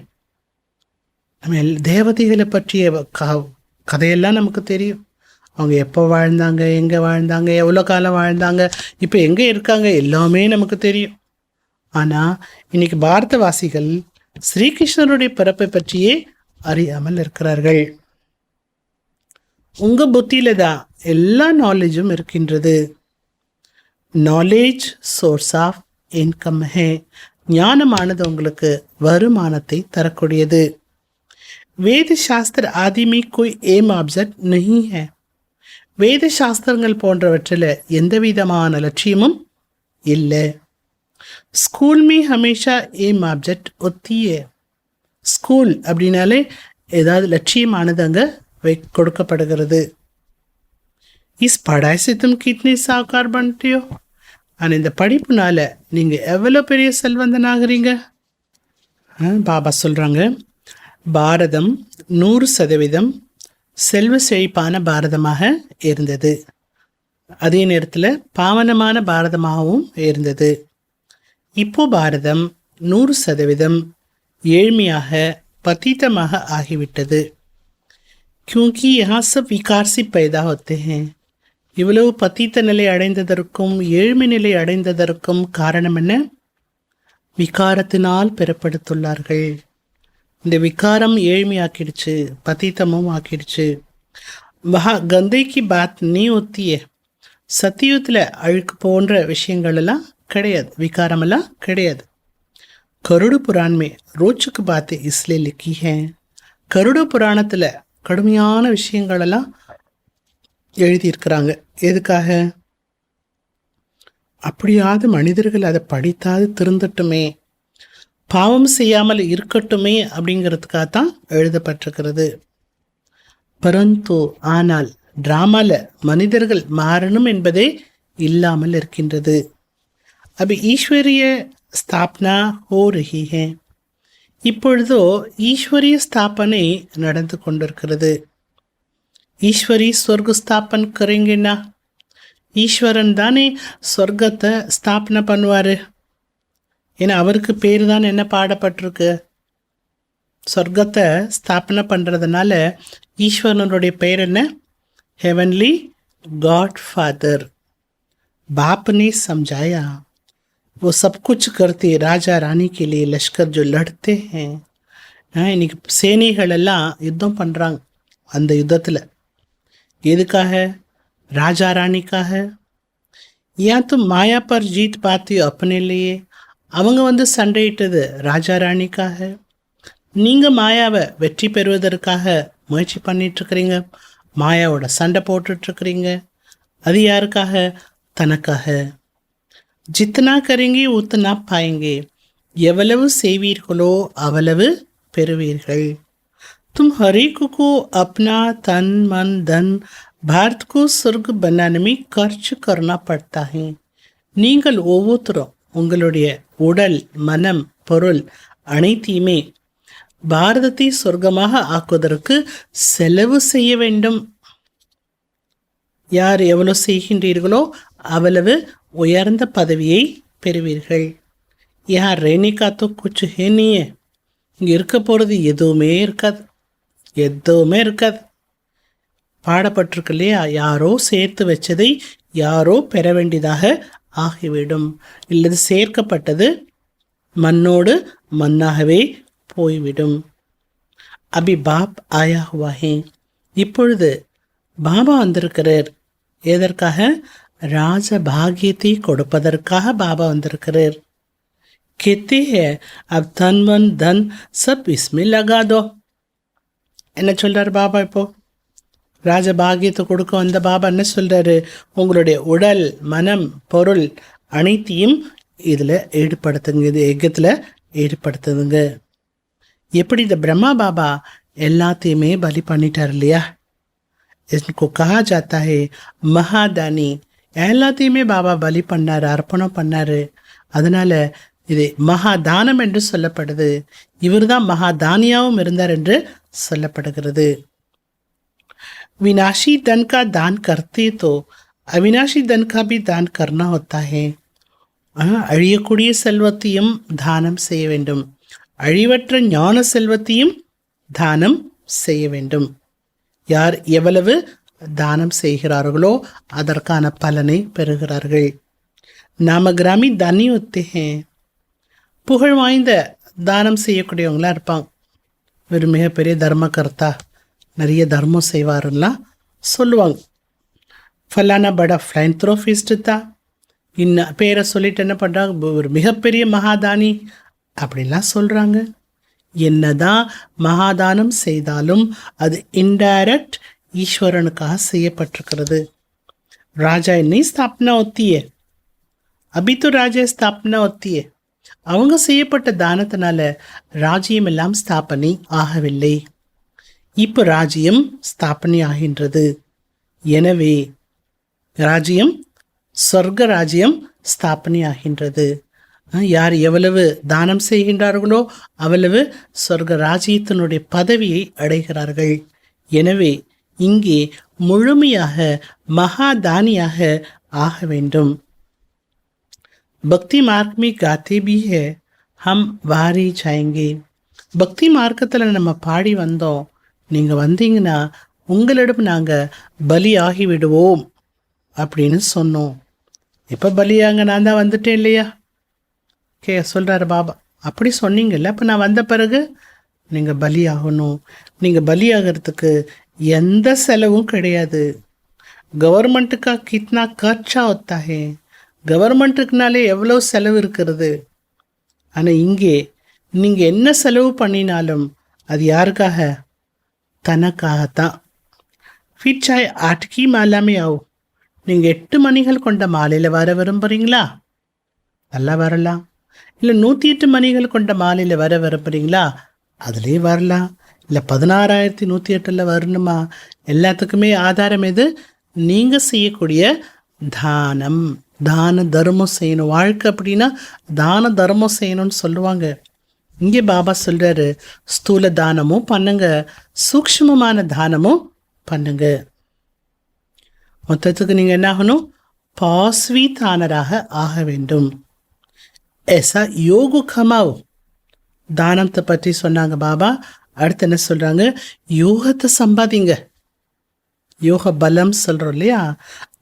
நம்ம தேவதைகளை பற்றிய கதையெல்லாம் நமக்கு தெரியும். அவங்க எப்போ வாழ்ந்தாங்க, எங்கே வாழ்ந்தாங்க, எவ்வளோ காலம் வாழ்ந்தாங்க, இப்போ எங்கே இருக்காங்க, எல்லாமே நமக்கு தெரியும். ஆனால் இன்னைக்கு பாரதவாசிகள் ஸ்ரீகிருஷ்ணருடைய பிறப்பை பற்றியே அறியாமல் இருக்கிறார்கள். உங்கள் புத்தியில தான் எல்லா நாலேஜும் இருக்கின்றது. நாலேஜ் சோர்ஸ் ஆஃப் இன்கம் ஹே. ஞானமானது உங்களுக்கு வருமானத்தை தரக்கூடியது. வேத சாஸ்திர आदि में कोई एम ऑब्जेक्ट नहीं है. வேத சாஸ்திரங்கள் போன்றவற்றில் எந்த விதமான லட்சியமும் இல்லை. ஸ்கூல் में हमेशा एम ऑब्जेक्ट होती है. ஸ்கூல் அப்படின்னாலே ஏதாவது லட்சியமானது அங்கே கொடுக்கப்படுகிறது. இஸ் படாய் से तुम कितने साहूकार बनते हो. ஆனால் இந்த படிப்புனால நீங்கள் எவ்வளோ பெரிய செல்வந்தனாகிறீங்க. பாபா சொல்கிறாங்க, பாரதம் 100% செல்வ செழிப்பான பாரதமாக இருந்தது. அதே நேரத்தில் பாவனமான பாரதமாகவும் இருந்தது. இப்போ பாரதம் 100% ஏழ்மையாக பதீதமாக ஆகிவிட்டது. क्योंकि यहाँ सब विकार से पैदा होते हैं. இவ்வளவு பதீத்த நிலை அடைந்ததற்கும் ஏழ்மை நிலை அடைந்ததற்கும் காரணம் என்ன? விகாரத்தினால் பெறப்படுத்துள்ளார்கள். இந்த விகாரம் ஏழ்மையாக்கிடுச்சு, பதீத்தமும் ஆக்கிடுச்சு. வஹா கந்தை கி பாத் நீ ஒத்திய. சத்தியுகத்தில் அழுக்கு போன்ற விஷயங்கள் எல்லாம் கிடையாது, விகாரமெல்லாம் கிடையாது. கருட புராணமே ரோச்சுக்கு பாத்து இஸ்லே லிக்கி ஹே. கருட புராணத்தில் கடுமையான விஷயங்களெல்லாம் எழுதியிருக்கிறாங்க. எதுக்காக? அப்படியாவது மனிதர்கள் அதை படித்தாது திருந்தட்டுமே, பாவம் செய்யாமல் இருக்கட்டுமே அப்படிங்கிறதுக்காகத்தான் எழுதப்பட்டிருக்கிறது. பரந்து ஆனால் டிராமால மனிதர்கள் மாறணும் என்பதே இல்லாமல் இருக்கின்றது. அபி ஈஸ்வரிய ஸ்தாபனா ஹோ ரஹி ஹே. இப்பொழுதோ ஈஸ்வரிய ஸ்தாபனை நடந்து கொண்டிருக்கிறது. ஈஸ்வரி சொர்க்க ஸ்தாபன் கரேங்கன்னா, ஈஸ்வரன் தானே சொர்க்கத்தை ஸ்தாபனை பண்ணுவார். ஏன்னா அவருக்கு பேர் தான் என்ன பாடப்பட்டிருக்கு. சொர்க்கத்தை ஸ்தாபனை பண்ணுறதுனால ஈஸ்வரனுடைய பெயர் என்ன? Heavenly God father. बाप ने समझाया, वो सब कुछ करते राजा रानी के लिए. लश्कर जो लड़ते हैं, இன்னைக்கு சேனைகள் எல்லாம் யுத்தம் பண்ணுறாங்க. அந்த யுத்தத்தில் எதுக்காக? ராஜா ராணிக்காக. ஏன் தும் மாயா பர் ஜீத் பாத்தியோ अपने அவங்க சண்டையிட்டது ராஜா ராணிக்காக. நீங்கள் மாயாவை வெற்றி பெறுவதற்காக முயற்சி பண்ணிட்டுருக்கிறீங்க, மாயாவோட சண்டை போட்டுட்ருக்கிறீங்க. அது யாருக்காக? தனக்காக. ஜித்தனா கரேங்கே உத்தனா பாயங்கே. எவ்வளவு செய்வீர்களோ அவ்வளவு பெறுவீர்கள். तुम हर एक को अपना तन मन धन भारत को स्वर्ग बनाने में खर्च करना पड़ता है. நீங்கள் ஒவ்வொருத்தரும் உங்களுடைய உடல் மனம் பொருள் அனைத்தையுமே பாரதத்தை சொர்க்கமாக ஆக்குவதற்கு செலவு செய்ய வேண்டும். யார் எவ்வளவு செய்கின்றீர்களோ அவ்வளவு உயர்ந்த பதவியை பெறுவீர்கள். யார் ரேணிகாத்தோ குச்சு ஹேனியே. இங்கே இருக்க போகிறது எதுவுமே இருக்காது, எதுவுமே இருக்காது. பாடப்பட்டிருக்கு இல்லையா, யாரோ சேர்த்து வச்சதை யாரோ பெற வேண்டியதாக ஆகிவிடும். இல்லது சேர்க்கப்பட்டது மண்ணோடு மண்ணாகவே போய்விடும். அபி பாப் ஆயா ஹுவா ஹே. இப்பொழுது பாபா வந்திருக்கிறார். எதற்காக? ராஜ பாகியத்தை கொடுப்பதற்காக பாபா வந்திருக்கிறார். कहते हैं अब तन मन धन सब इसमें लगा दो. என்ன சொல்றார் பாபா? இப்போ ராஜ பாகியத்தை கொடுக்க வந்த பாபா என்ன சொல்றாரு? உங்களுடைய உடல் மனம் பொருள் அனைத்தையும் இதில் ஈடுபடுத்துங்க, இது யஜ்ஞத்தில் ஈடுபடுத்துதுங்க. எப்படி இந்த பிரம்மா பாபா எல்லாத்தையுமே பலி பண்ணிட்டார் இல்லையா? इसको कहा जाता है மகாதானி. எல்லாத்தையுமே பாபா பலி பண்ணார், அர்ப்பணம் பண்ணார். அதனால இது மகாதானம் என்று சொல்லப்படுது. இவர் தான் மகாதானியாவும் இருந்தார் என்று சொல்லப்படுகிறது. विनाशी धन का दान करते तो अविनाशी धन का भी दान करना होता है. அழியக்கூடிய செல்வத்தையும் தானம் செய்ய வேண்டும், அழிவற்ற ஞான செல்வத்தையும் தானம் செய்ய வேண்டும். யார் எவ்வளவு தானம் செய்கிறார்களோ அதற்கான பலனை பெறுகிறார்கள். நாம கிராமி தனி ஒத்தே புகழ் வாய்ந்த தானம் செய்யக்கூடியவங்களாம் இருப்பாங்க. ஒரு மிகப்பெரிய தர்மகர்த்தா, நிறைய தர்மம் செய்வாருலாம் சொல்லுவாங்க. ஃபலானா படா ஃபிலாந்த்ரோபிஸ்ட் தான், இன்னும் பேரை சொல்லிட்டு என்ன பண்ணுறாங்க, ஒரு மிகப்பெரிய மகாதானி அப்படிலாம் சொல்கிறாங்க. என்னதான் மகாதானம் செய்தாலும் அது இன்டைரக்ட் ஈஸ்வரனுக்காக செய்யப்பட்டிருக்கிறது. ராஜா என்னை ஸ்தாபனா ஒத்தியே, அபித்து ராஜா ஸ்தாபனா ஒத்தியே. அவங்க செய்யப்பட்ட தானத்தினால ராஜ்யம் எல்லாம் ஸ்தாபனை ஆகவில்லை. இப்போ ராஜ்யம் ஸ்தாபனை ஆகின்றது. எனவே ராஜ்யம் சொர்க்க ராஜ்யம் ஸ்தாபனை ஆகின்றது. யார் எவ்வளவு தானம் செய்கின்றார்களோ அவ்வளவு சொர்க்க ராஜ்யத்தினுடைய பதவியை அடைகிறார்கள். எனவே இங்கே முழுமையாக மகாதானியாக ஆக வேண்டும். பக்தி மார்க் में गाते भी है हम वारी जाएंगे. பக்தி மார்க்கத்தில் நம்ம பாடி வந்தோம், நீங்கள் வந்தீங்கன்னா உங்களிடம் நாங்கள் பலியாகி விடுவோம் அப்படின்னு சொன்னோம். இப்போ பலியாங்க நான் தான் வந்துட்டேன் இல்லையா சொல்கிறாரு பாபா. அப்படி சொன்னீங்கல்ல, அப்போ நான் வந்த பிறகு நீங்கள் பலியாகணும். நீங்கள் பலியாகிறதுக்கு எந்த செலவும் கிடையாது. கவர்மெண்ட்டுக்கா கித்னா கர்ச்சா होता है, கவர்மெண்ட்டுக்குனாலே எவ்வளோ செலவு இருக்கிறது. ஆனால் இங்கே நீங்கள் என்ன செலவு பண்ணினாலும் அது யாருக்காக, தனக்காகத்தான். ஃபிர் சாய் 8 की माला में आओ. நீங்கள் 8 மணிகள் கொண்ட மாலையில் வர விரும்புகிறீங்களா? நல்லா வரலாம். இல்லை 108 மணிகள் கொண்ட மாலையில் வர விரும்புகிறீங்களா? அதுலேயே வரலாம். இல்லை 16,108 வரணுமா? எல்லாத்துக்குமே ஆதாரம் எது? நீங்கள் செய்யக்கூடிய தானம். தான தர்மம் செய்யணும். வாழ்க்கை அப்படின்னா தான தர்மம் செய்யணும்னு சொல்லுவாங்க. இங்கே பாபா சொல்கிறாரு, ஸ்தூல தானமும் பண்ணுங்க, சூக்ஷ்மமான தானமும் பண்ணுங்க. மொத்தத்துக்கு நீங்கள் என்ன ஆகணும்? பாஸ்வீதானராக ஆக வேண்டும். ஏசா யோகு கமாவ். தானத்தை பற்றி சொன்னாங்க பாபா. அடுத்து என்ன சொல்கிறாங்க? யோகத்தை சம்பாதிங்க. யோக பலம் சொல்கிறோம் இல்லையா,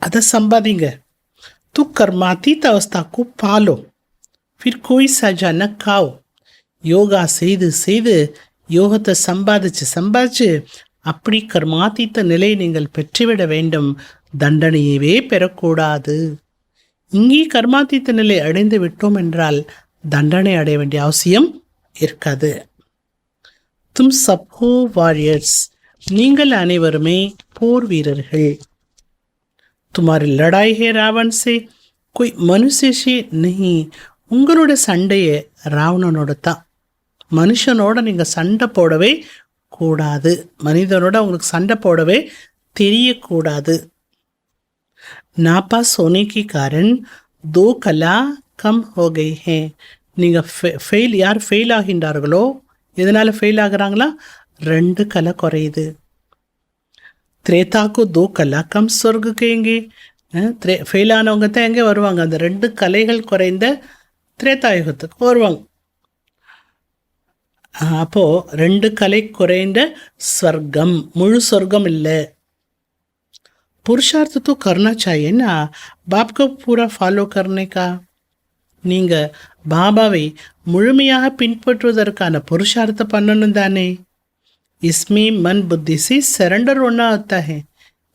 அதை சம்பாதிங்க. तू कर्मातीत अवस्था को पालो, फिर कोई सजा न खाओ. யோகா செய்து செய்து யோகத்தை சம்பாதிச்சு அப்படி கர்மாத்தீத்த நிலை நீங்கள் பெற்றுவிட வேண்டும். தண்டனையவே பெறக்கூடாது. இங்கே கர்மாத்தீத்த நிலை அடைந்து விட்டோம் என்றால் தண்டனை அடைய வேண்டிய அவசியம் இருக்காது. தும் சப்ஹோ வாரியர்ஸ். நீங்கள் அனைவருமே போர் வீரர்கள். तुम्हारी लड़ाई है रावण से, कोई मनुष्य से नहीं. உங்களோட சண்டையை ராவணனோட தான். மனுஷனோட நீங்கள் சண்டை போடவே கூடாது. மனிதனோட உங்களுக்கு சண்டை போடவே தெரியக்கூடாது. नापास होने के कारण 2 कला कम हो गई हैं. நீங்கள் யார் ஃபெயில் ஆகின்றார்களோ, எதனால் ஃபெயில் ஆகுறாங்களா? 2 கலை குறையுது. திரேதாக்கு 2 கலா கம் சொர்க்கு கேங்க. ஃபெயில் ஆனவங்க தான் எங்கே வருவாங்க? அந்த 2 கலைகள் குறைந்த திரேதாயுகத்துக்கு வருவாங்க. அப்போது 2 கலை குறைந்த ஸ்வர்க்கம், முழு சொர்க்கம் இல்லை. पुरुषार्थ तो करना चाहिए ना, बाप को पूरा ஃபாலோ करने का. நீங்கள் பாபாவை முழுமையாக பின்பற்றுவதற்கான புருஷார்த்தம் பண்ணணும் தானே. இஸ்மே மன் புத்தி சி சரண்டர் ஒன்றா होता है.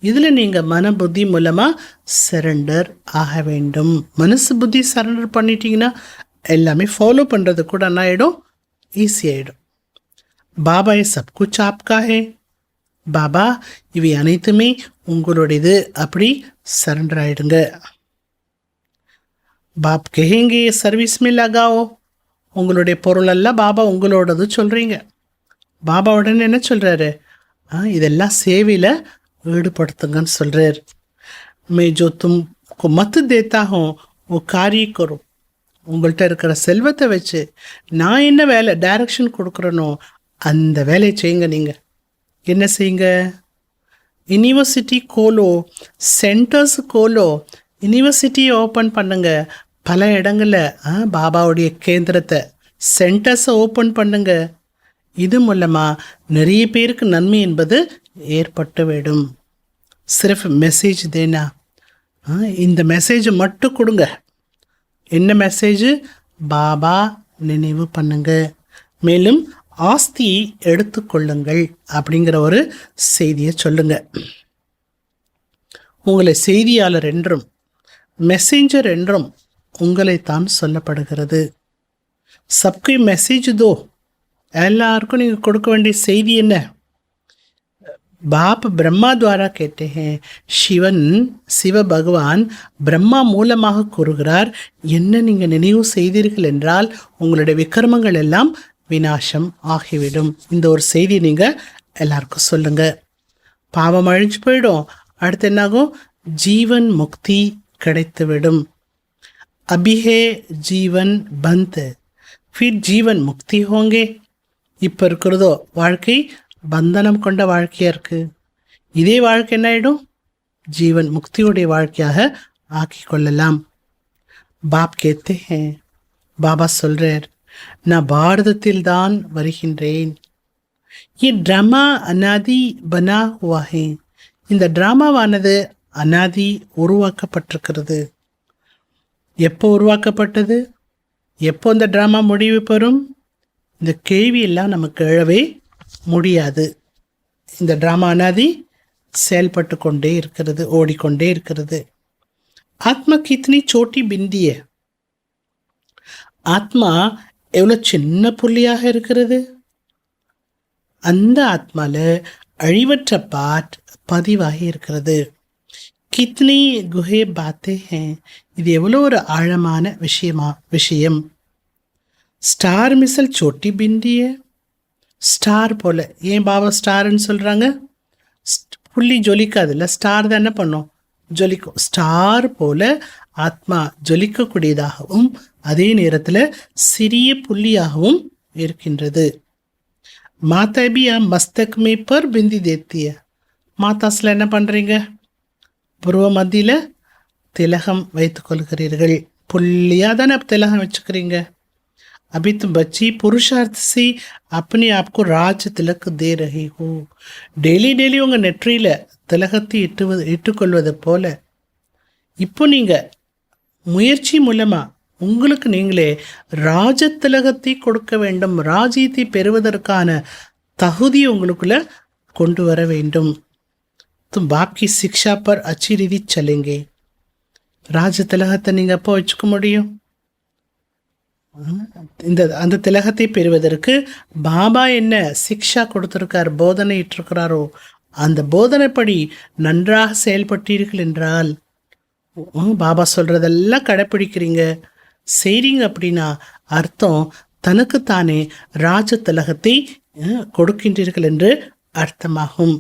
இதில் நீங்கள் மன புத்தி மூலமாக சரண்டர் ஆக வேண்டும். மனசு புத்தி சரண்டர் பண்ணிட்டீங்கன்னா எல்லாமே ஃபாலோ பண்ணுறது கூட என்ன ஆகிடும்? ஈஸியாகிடும். பாபா ये सब कुछ आपका है. பாபா இவை அனைத்துமே உங்களுடையது. அப்படி சரண்டர் ஆகிடுங்க. பாப் கஹேங்கே சர்வீஸ் में लगाओ. உங்களுடைய பொருளெல்லாம் பாபா உங்களோடது சொல்கிறீங்க. பாபா உடனே என்ன சொல்கிறாரு? இதெல்லாம் சேவையில் ஈடுபடுத்துங்கன்னு சொல்கிறார். மே ஜோ தும்கோ மத் தேத்தா ஹூ ஓ காரிய கரோ. உங்கள்கிட்ட இருக்கிற செல்வத்தை வச்சு நான் என்ன வேலை டைரக்ஷன் கொடுக்குறேனோ அந்த வேலையை செய்யுங்க. நீங்கள் என்ன செய்யுங்க? யூனிவர்சிட்டி கோலோ, சென்டர்ஸ் கோலோ, யூனிவர்சிட்டியை ஓப்பன் பண்ணுங்க. பல இடங்களில் பாபாவுடைய கேந்திரத்தை, சென்டர்ஸை ஓப்பன் பண்ணுங்க. இது மூலமாக நிறைய பேருக்கு நன்மை என்பது ஏற்பட்டுவிடும். சிர்ஃப் மெசேஜ் தேனா, இந்த மெசேஜை மட்டும் கொடுங்க. என்ன மெசேஜ்? பாபா நினைவு பண்ணுங்க, மேலும் ஆஸ்தியை எடுத்துக்கொள்ளுங்கள் அப்படிங்கிற ஒரு செய்தியை சொல்லுங்க. உங்களை செய்தியாளர் என்றும் மெசேஞ்சர் என்றும் உங்களைத்தான் சொல்லப்படுகிறது. சப்கை மெசேஜ் தோ, எல்லாருக்கும் நீங்கள் கொடுக்க வேண்டிய செய்தி என்ன? பாப் பிரம்மா துவாரா கேட்டே ஹேன். சிவ பகவான் பிரம்மா மூலமாக கூறுகிறார், என்ன நீங்கள் நினைவு செய்தீர்கள் என்றால் உங்களுடைய விக்ரமங்கள் எல்லாம் விநாசம் ஆகிவிடும். இந்த ஒரு செய்தி நீங்கள் எல்லாருக்கும் சொல்லுங்க. பாவம் அழிஞ்சு போயிடும். அடுத்து என்னாகும்? ஜீவன் முக்தி கிடைத்துவிடும். அபிஹே ஜீவன் பந்த், ஃபிர் ஜீவன் முக்தி ஹோங்கே. இப்போ இருக்கிறதோ வாழ்க்கை பந்தனம் கொண்ட வாழ்க்கையாக இருக்குது. இதே வாழ்க்கை என்ன ஆகிடும்? ஜீவன் முக்தியுடைய வாழ்க்கையாக ஆக்கி கொள்ளலாம். பாப் கேத்தே ஹேன், பாபா சொல்கிறார், நான் பாரதத்தில் தான் வருகின்றேன். ட்ராமா அனாதி பனா ஹுவா ஹே. இந்த ட்ராமாவானது அனாதி உருவாக்கப்பட்டிருக்கிறது. எப்போ உருவாக்கப்பட்டது? எப்போ இந்த ட்ராமா முடிவு பெறும்? இந்த கேள்வியெல்லாம் நமக்கு எழவே முடியாது. இந்த ட்ராமா அனாதி செயல்பட்டு கொண்டே இருக்கிறது, ஓடிக்கொண்டே இருக்கிறது. ஆத்மா கித்னி சோட்டி பிந்திய, ஆத்மா எவ்வளோ சின்ன புள்ளியாக இருக்கிறது. அந்த ஆத்மால அழிவற்ற பாட் பதிவாகி இருக்கிறது. கித்னி குஹே பாத்தே ஹேன், இது எவ்வளோ ஒரு ஆழமான விஷயம். ஸ்டார் மிசல் சோட்டி பிண்டிய, ஸ்டார் போல. ஏன் பாபா ஸ்டார்ன்னு சொல்கிறாங்க? புள்ளி ஜொலிக்காதுல்ல, ஸ்டார் தான் என்ன பண்ணும்? ஜொலிக்கும். ஸ்டார் போல ஆத்மா ஜொலிக்கக்கூடியதாகவும் அதே நேரத்தில் சிறிய புள்ளியாகவும் இருக்கின்றது. மாதா பி மஸ்தக் மே பர் பிந்தி தேத்திய. மாதாஸில் என்ன பண்ணுறீங்க? புருவ மத்தியில் திலகம் வைத்து கொள்கிறீர்கள். புள்ளியாக தானே திலகம் வச்சுக்கிறீங்க. अभी तुम बच्ची पुरुषार्थ से अपने आप को राज तिलक दे रही हो. டெய்லி உங்கள் நெற்றியில் திலகத்தை இட்டுக்கொள்வது போல இப்போ நீங்கள் முயற்சி மூலமாக உங்களுக்கு நீங்களே ராஜ திலகத்தை கொடுக்க வேண்டும். ராஜ்யத்தை பெறுவதற்கான தகுதி உங்களுக்குள்ள கொண்டு வர வேண்டும். तुम बाप की शिक्षा पर अच्छी रीति चलेंगे. ராஜ திலகத்தை நீங்கள் எப்போ வச்சுக்க முடியும்? அந்த திலகத்தை பெறுவதற்கு பாபா என்ன சிக்ஷா கொடுத்துருக்கார், போதனை இட்டிருக்கிறாரோ அந்த போதனைப்படி நன்றாக செயல்பட்டீர்கள் என்றால், பாபா சொல்கிறதெல்லாம் கடைப்பிடிக்கிறீங்க செய்கிறீங்க அப்படின்னா அர்த்தம் தனக்குத்தானே ராஜ திலகத்தை கொடுக்கின்றீர்கள் என்று அர்த்தமாகும்.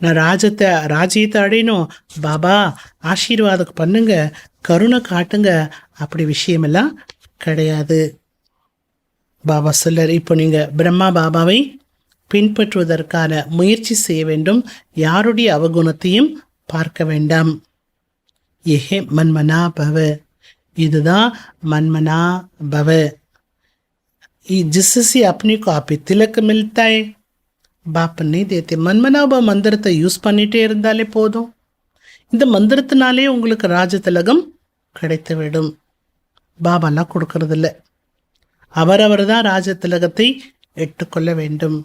நான் ராஜ்யத்தை அடையணும், பாபா ஆசீர்வாதம் பண்ணுங்க, கருணை காட்டுங்க, அப்படி விஷயமெல்லாம் கிடையாது. பாபா சொல்லர், இப்போ நீங்கள் பிரம்மா பாபாவை பின்பற்றுவதற்கான முயற்சி செய்ய வேண்டும். யாருடைய அவகுணத்தையும் பார்க்க வேண்டாம். ஏஹே மன்மனா பவ, இதுதான் மன்மனா பவ. जिससे अपने को आप तिलक मिलता है, பாப் नहीं देते. மன்மனாப மந்திரத்தை யூஸ் பண்ணிகிட்டே இருந்தாலே போதும். இந்த மந்திரத்தினாலே உங்களுக்கு ராஜ திலகம் கிடைத்துவிடும். பாபாலாம் கொடுக்கறதில்ல, அவரவர் தான் ராஜ திலகத்தை எட்டுக்கொள்ள வேண்டும்.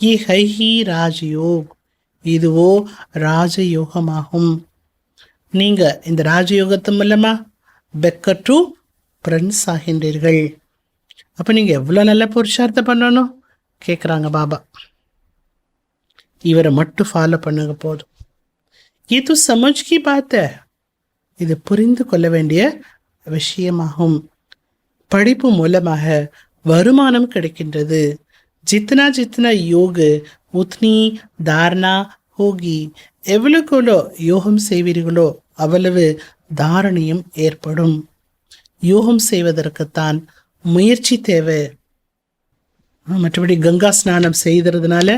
யே ஹைஹி ராஜயோக், இதுவோ ராஜயோகமாகும். நீங்கள் இந்த ராஜயோகத்து மூலமாக பெக்கற்று பிரின்ஸ் ஆகின்றீர்கள். அப்போ நீங்கள் எவ்வளோ நல்ல புருஷார்த்தம் பண்ணணும் கேட்குறாங்க பாபா. இவரை மட்டும் ஃபாலோ பண்ணுங்க போதும். இது சமஜ் கி பாத், இது புரிந்து கொள்ள வேண்டிய விஷயமாகும். படிப்பு மூலமாக வருமானம் கிடைக்கின்றது. ஜித்னா ஜித்னா யோக உத்னி தாரணா ஹோகி, எவ்வளவுக்கெவ்வளோ யோகம் செய்வீர்களோ அவ்வளவு தாரணையும் ஏற்படும். யோகம் செய்வதற்குத்தான் முயற்சி தேவை. மற்றபடி கங்கா ஸ்நானம் செய்கிறதுனால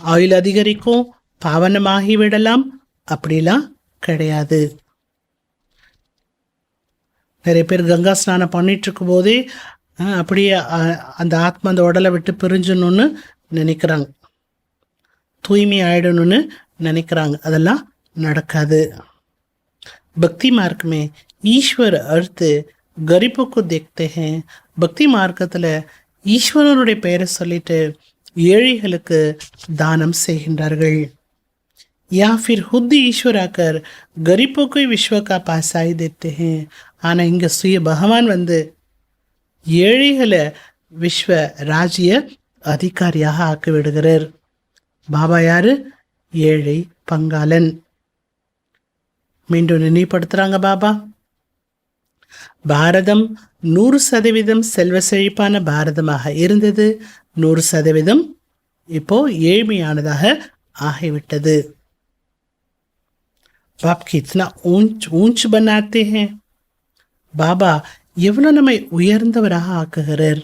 ஆயுள் அதிகரிக்கும், பாவனமாகி விடலாம், அப்படிலாம் கிடையாது. நிறைய பேர் கங்கா ஸ்நானம் பண்ணிட்டு இருக்கும் போதே அப்படியே அந்த ஆத்மா அந்த உடலை விட்டு பிரிஞ்சணுன்னு நினைக்கிறாங்க, தூய்மை ஆயிடணும்னு நினைக்கிறாங்க. அதெல்லாம் நடக்காது. பக்தி மார்க் में ஈஸ்வர் अर्थ गरीबों को देखते हैं. பக்தி மார்க்கத்தில் ஈஸ்வரனுடைய பெயரை சொல்லிட்டு ஏழைகளுக்கு தானம் செய்கின்றார்கள். या फिर खुद ईश्वर आकर गरीबों को विश्व का पासाई देते हैं. ஆனால் இங்கே சுய பகவான் வந்து ஏழைகளை விஸ்வ ராஜ்ய அதிகாரியாக ஆக்கி விடுகிறார். பாபா யாரு? ஏழை பங்காளன். மீண்டும் நினைவுபடுத்துறாங்க பாபா. பாரதம் 100% செல்வ செழிப்பான பாரதமாக இருந்தது. 100% இப்போ ஏழ்மையானதாக ஆகிவிட்டது. बाप कितना ऊंच बनाते हैं. பாபா எவ்வளோ நம்மை உயர்ந்தவராக ஆக்குகிறார்.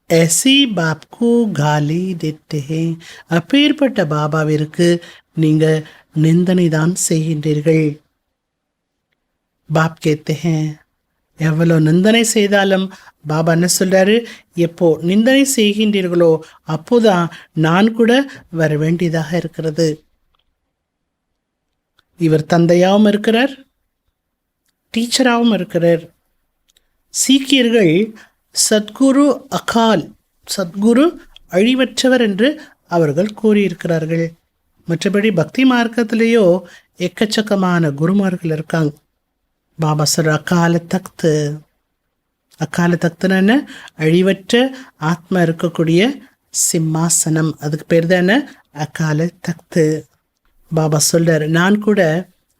ऐसी बाप को गाली देते हैं. அப்பேற்பட்ட பாபாவிற்கு நீங்க நிந்தனை தான் செய்கின்றீர்கள். பாப் கேते हैं எவ்வளோ நிந்தனை செய்தாலும் பாபா என்ன சொல்றாரு? எப்போ நிந்தனை செய்கின்றீர்களோ அப்போதான் நான் கூட வர வேண்டியதாக இருக்கிறது. இவர் தந்தையாகவும் இருக்கிறார், டீச்சராகவும் இருக்கிறார். சீக்கியர்கள் சத்குரு அகால், சத்குரு அழிவற்றவர் என்று அவர்கள் கூறியிருக்கிறார்கள். மற்றபடி பக்தி மார்க்கத்திலேயோ எக்கச்சக்கமான குருமார்கள் இருக்காங்க. பாபா சொல்ற அகால தக்து. அகால தக்துன்னு என்ன? அழிவற்ற ஆத்மா இருக்கக்கூடிய சிம்மாசனம். அதுக்கு பேர் தான் என்ன? அகால தக்து. பாபா சொல்றார், நான் கூட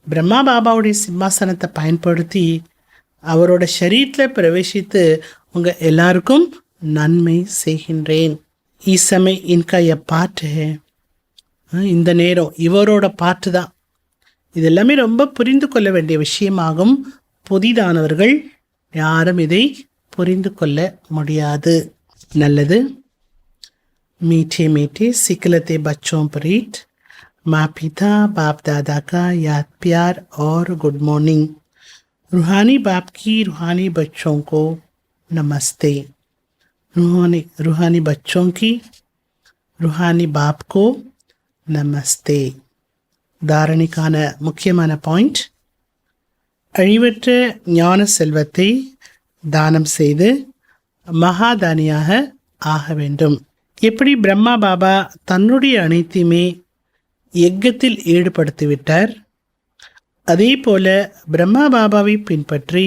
பிரம்மா பாபாவுடைய சிம்மாசனத்தை பயன்படுத்தி அவரோட ஷரீரத்தில் பிரவேசித்து உங்க எல்லாருக்கும் நன்மை செய்கின்றேன். ஈசமை இன்கா ய பாட்டு. இந்த நேரம் இவரோட பாட்டு தான். இது எல்லாமே ரொம்ப புரிந்து கொள்ள வேண்டிய விஷயமாகும். புதிதானவர்கள் யாரும் இதை புரிந்து கொள்ள முடியாது. நல்லது. मीठे मीठे सिकलते बच्चों पर ईट माँ पिता बाप दादा का याद प्यार और गुड मॉर्निंग. रूहानी बाप की रूहानी बच्चों को नमस्ते. रूहानी बच्चों की रूहानी बाप को நமஸ்தே. தாரணிக்கான முக்கியமான பாயிண்ட், அழிவற்ற ஞான செல்வத்தை தானம் செய்து மகாதானியாக ஆக வேண்டும். எப்படி பிரம்மா பாபா தன்னுடைய அனைத்தையுமே யஜ்ஞத்தில் ஈடுபடுத்திவிட்டார், அதே போல பிரம்மா பாபாவை பின்பற்றி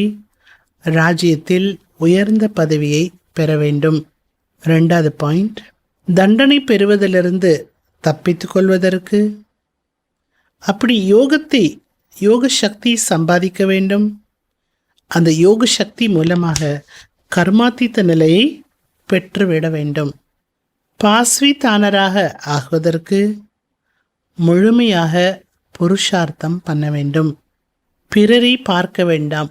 ராஜ்யத்தில் உயர்ந்த பதவியை பெற வேண்டும். 2வது பாயிண்ட், தண்டனை பெறுவதிலிருந்து தப்பித்துக் கொள்வதற்கு அப்படி யோக சக்தி சம்பாதிக்க வேண்டும். அந்த யோக சக்தி மூலமாக கர்மாத்தீத நிலையை பெற்றுவிட வேண்டும். பாஸ்விதானராக ஆகுவதற்கு முழுமையாக புருஷார்த்தம் பண்ண வேண்டும். பிறரை பார்க்க வேண்டாம்.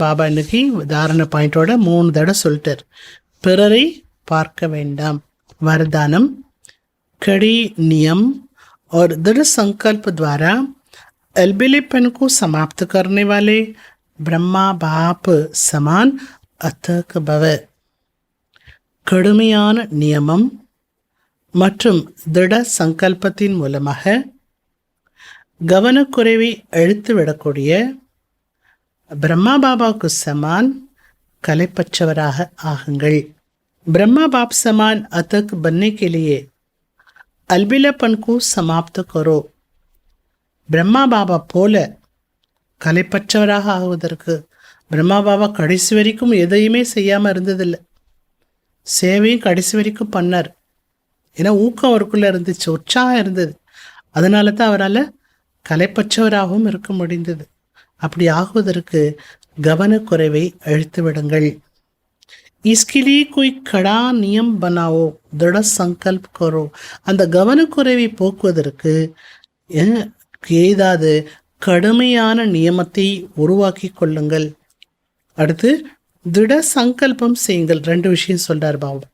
பாபா இன்னைக்கு தாரண பாயிண்டோட 3 தடவை சொல்லிட்டார். பிறரை பார்க்க வேண்டாம். वरदानम कड़ी नियम और दृढ़ संकल्प द्वारा अलबेलेपन को समाप्त करने वाले ब्रह्मा बाप समान अथक भव. கடுமையான நியமம் மற்றும் திட சங்கல்பத்தின் மூலமாக கவனக்குறைவை அழித்துவிடக்கூடிய பிரம்மா பாபாவுக்கு சமான் கலைப்பற்றவராக ஆகுங்கள். ब्रह्मा बाप समान अतक बनने के लिए अलबिलापन को समाप्त करो. பிரம்மா பாபா போல கலைப்பற்றவராக ஆகுவதற்கு பிரம்மா பாபா கடைசி வரைக்கும் எதையுமே செய்யாமல் இருந்ததில்லை. சேவையும் கடைசி வரைக்கும் பண்ணார். ஏன்னா ஊக்கம் அவருக்குள்ளே இருந்துச்சு, உற்சாகம் இருந்தது. அதனால தான் அவரால் கலைப்பற்றவராகவும் இருக்க முடிந்தது. அப்படி ஆகுவதற்கு கவனக்குறைவை அழித்து விடுங்கள். इसके लिए कोई कड़ा नियम बनाओ, दृढ़ संकल्प करो. அந்த கவனக்குறைவை போக்குவதற்கு ஏதாவது கடுமையான நியமத்தை உருவாக்கி கொள்ளுங்கள். அடுத்து திட சங்கல்பம் செய்யுங்கள். 2 விஷயம் சொல்றார் பாபா.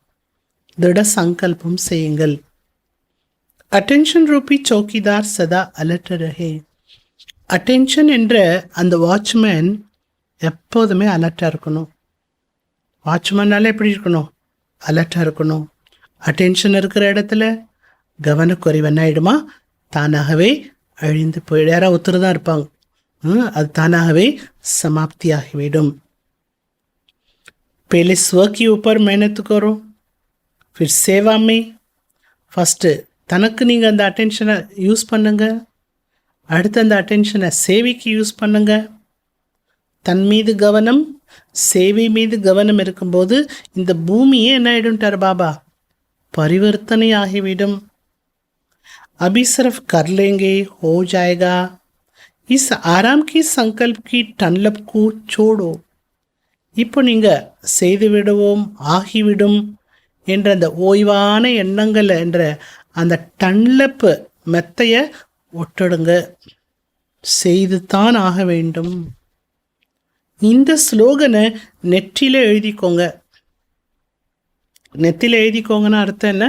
திட சங்கல்பம் செய்யுங்கள். அட்டென்ஷன் ரூபி சௌக்கிதார் சதா அலர்ட் ரஹே. அட்டென்ஷன் என்ற அந்த வாட்ச்மேன் எப்போதுமே அலர்ட்டாக இருக்கணும். வாட்ச்மேனாலே எப்படி இருக்கணும்? அலர்ட்டாக இருக்கணும். அட்டென்ஷன் இருக்கிற இடத்துல கவனக்குறைவு என்ன ஆகிடுமா? தானாகவே அழிந்து போயிடும். யாராவது ஒருத்தர் தான் இருப்பாங்க, அது தானாகவே समाप्तिயாகிவிடும். पहले स्व के ऊपर मेहनत करो, फिर सेवा में. ஃபஸ்ட்டு தனக்கு நீங்கள் அந்த அட்டென்ஷனை யூஸ் பண்ணுங்க, அடுத்து அந்த அட்டென்ஷனை சேவைக்கு யூஸ் பண்ணுங்க. தன் மீது கவனம், சேவை மீது கவனம் இருக்கும்போது இந்த பூமியே என்ன ஆகிடும்ட்டார் பாபா? परिवर्तन ஆகிவிடும். अभी सिर्फ कर लेंगे हो जाएगा. इस आराम की संकल्प की टनलप को छोड़ो. இப்போ நீங்கள் செய்து விடுவோம், ஆகிவிடும் என்ற அந்த ஓய்வான எண்ணங்கள் என்ற அந்த டன்லப்பு மெத்தையை ஒட்டடுங்க. செய்து தான் ஆக வேண்டும். இந்த ஸ்லோகனை நெற்றியில் எழுதிக்கோங்க. நெத்தியில் எழுதிக்கோங்கன்னா அர்த்தம் என்ன?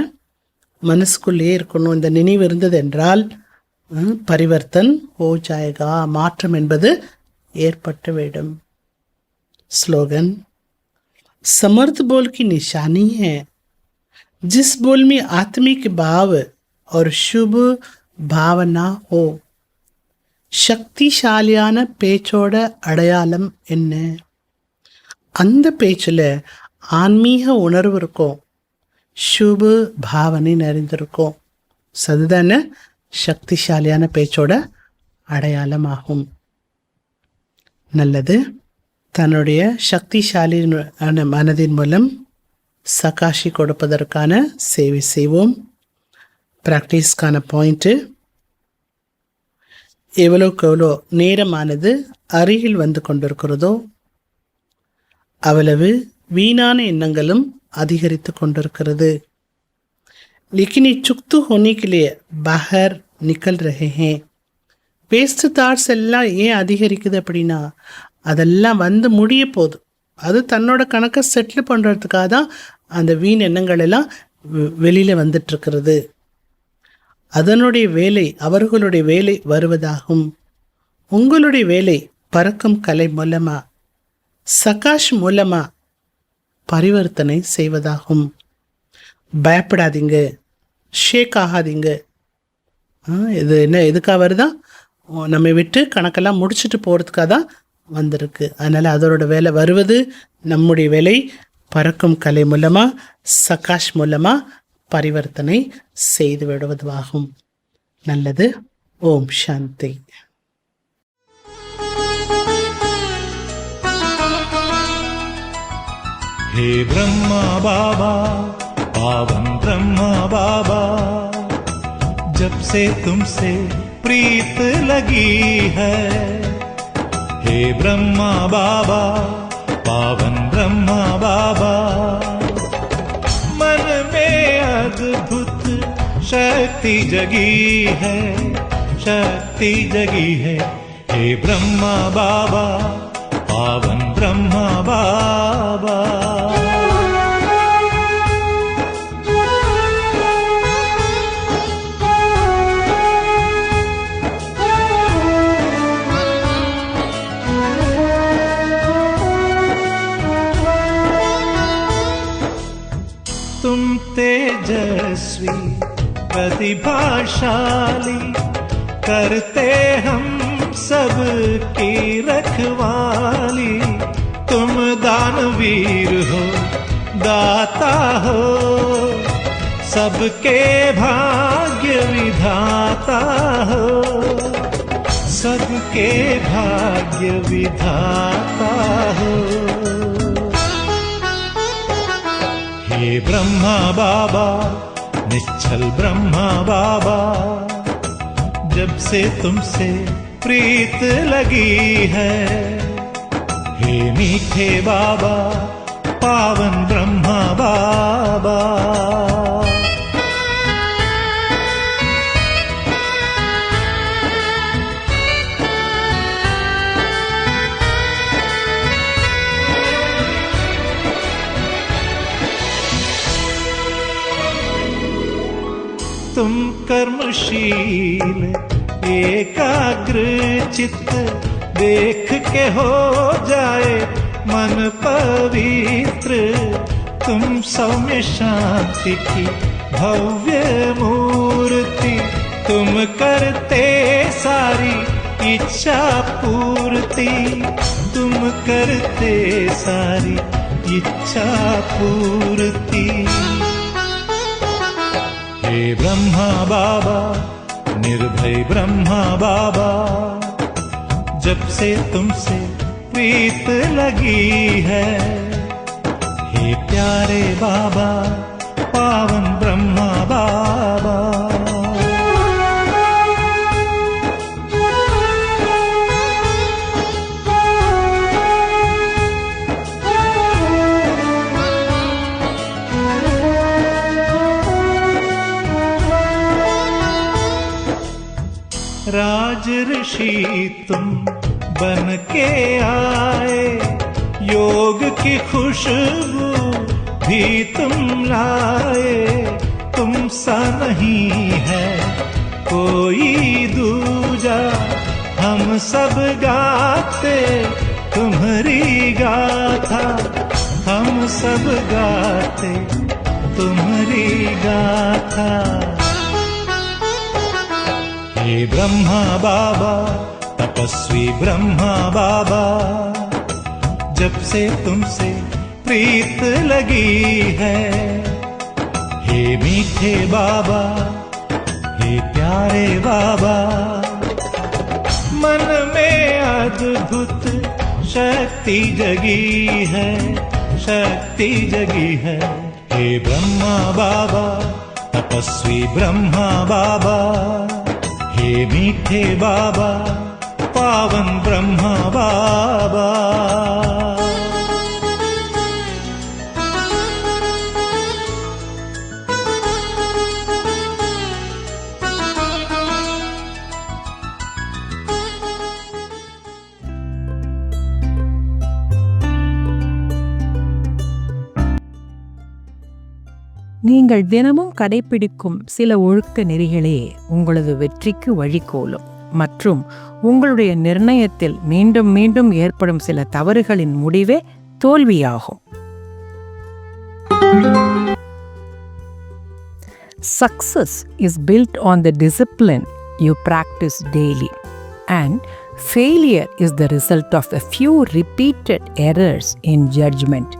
மனசுக்குள்ளேயே இருக்கணும். இந்த நினைவு இருந்தது என்றால் பரிவர்த்தன் ஹோ ஜாயகா, மாற்றம் என்பது ஏற்பட்டு விடும். ஸ்லோகன் समर्थ बोल की निशानी है, जिस बोल में आत्मिक भाव और शुभ भावना हो. சக்திசாலியான பேச்சோட அடையாளம் என்ன? அந்த பேச்சில் ஆன்மீக உணர்வு இருக்கும், சுப பாவனை நிறைந்திருக்கும். அதுதானே சக்திசாலியான பேச்சோட அடையாளமாகும். நல்லது. தன்னுடைய சக்திசாலியான மனதின் மூலம் சகாஷி கொடுப்பதற்கான சேவை செய்வோம். ப்ராக்டிஸ்க்கான பாயிண்ட்டு, எவ்வளோக்கு எவ்வளோ நேரமானது அருகில் வந்து கொண்டிருக்கிறதோ அவ்வளவு வீணான எண்ணங்களும் அதிகரித்து கொண்டிருக்கிறது. लेकिन ये चुक्त होने के लिए बाहर निकल रहे हैं. வேஸ்ட் தாட்ஸ் எல்லாம் ஏன் அதிகரிக்குது அப்படின்னா, அதெல்லாம் வந்து முடிய போகுது. அது தன்னோட கணக்கை செட்டில் பண்ணுறதுக்காக தான் அந்த வீண் எண்ணங்கள் எல்லாம் வெளியில் வந்துட்டுருக்கிறது. அதனுடைய வேலை, அவர்களுடைய வேலை வருவதாகும். உங்களுடைய வேலை பறக்கும் கலை மூலமாக, சகாஷ் மூலமாக பரிவர்த்தனை செய்வதாகும். பயப்படாதீங்க, ஷேக் ஆகாதீங்க. இது என்ன எதுக்காக வருதா? நம்ம விட்டு கணக்கெல்லாம் முடிச்சுட்டு போகிறதுக்காக தான் வந்திருக்கு. அதனால் அதோட வேலை வருவது. நம்முடைய வேலை பறக்கும் கலை மூலமாக, சகாஷ் மூலமாக பரிவர்த்தனை செய்து விடுவதாகும். நல்லது. ஓம் சாந்தி. हे ब्रह्मा बाबा, पावन ब्रह्मा बाबा, जब से तुमसे प्रीत लगी है. हे ब्रह्मा बाबा, पावन ब्रह्मा बाबा, मन में अद्भुत शक्ति जगी है, शक्ति जगी है. हे ब्रह्मा बाबा, पावन ब्रह्मा बाबा. तुम तेजस्वी प्रतिभाशाली, करते हम सब की रखवाली. तुम दानवीर हो, दाता हो, सबके भाग्य विधाता हो, सबके भाग्य विधाता हो. हे ब्रह्मा बाबा, निश्चल ब्रह्मा बाबा, जब से तुमसे प्रीत लगी है. हे मीठे बाबा, पावन ब्रह्मा बाबा. तुम कर्मशील एकाग्र चित्त, देख के हो जाए मन पवित्र, तुम सौम्य शांति की भव्य मूर्ति, तुम करते सारी इच्छा पूर्ति, तुम करते सारी इच्छा पूर्ति। हे ब्रह्मा बाबा, निर्भय ब्रह्मा बाबा, जब से तुमसे प्रीत लगी है, हे प्यारे बाबा, पावन ब्रह्मा बाबा। राज ऋषि तुम बन के आए, योग की खुशबू भी तुम लाए, तुम सा नहीं है कोई दूजा, हम सब गाते तुम्हारी गाथा, हम सब गाते तुम्हारी गाथा। हे ब्रह्मा बाबा, तपस्वी ब्रह्मा बाबा, जब से तुमसे प्रीत लगी है, हे मीठे बाबा, हे प्यारे बाबा, मन में अद्भुत शक्ति जगी है, शक्ति जगी है। हे ब्रह्मा बाबा, तपस्वी ब्रह्मा बाबा, हे मीठे बाबा, पावन ब्रह्मा बाबा। நீங்கள் தினமும் கடைபிடிக்கும் சில ஒழுக்க நெறிகளே உங்களது வெற்றிக்கு வழிகோலும் மற்றும் உங்களுடைய நிர்ணயத்தில் மீண்டும் மீண்டும் ஏற்படும் சில தவறுகளின் முடிவே தோல்வியாகும். Success is built on the discipline you practice daily, and failure is the result of a few repeated errors in judgment.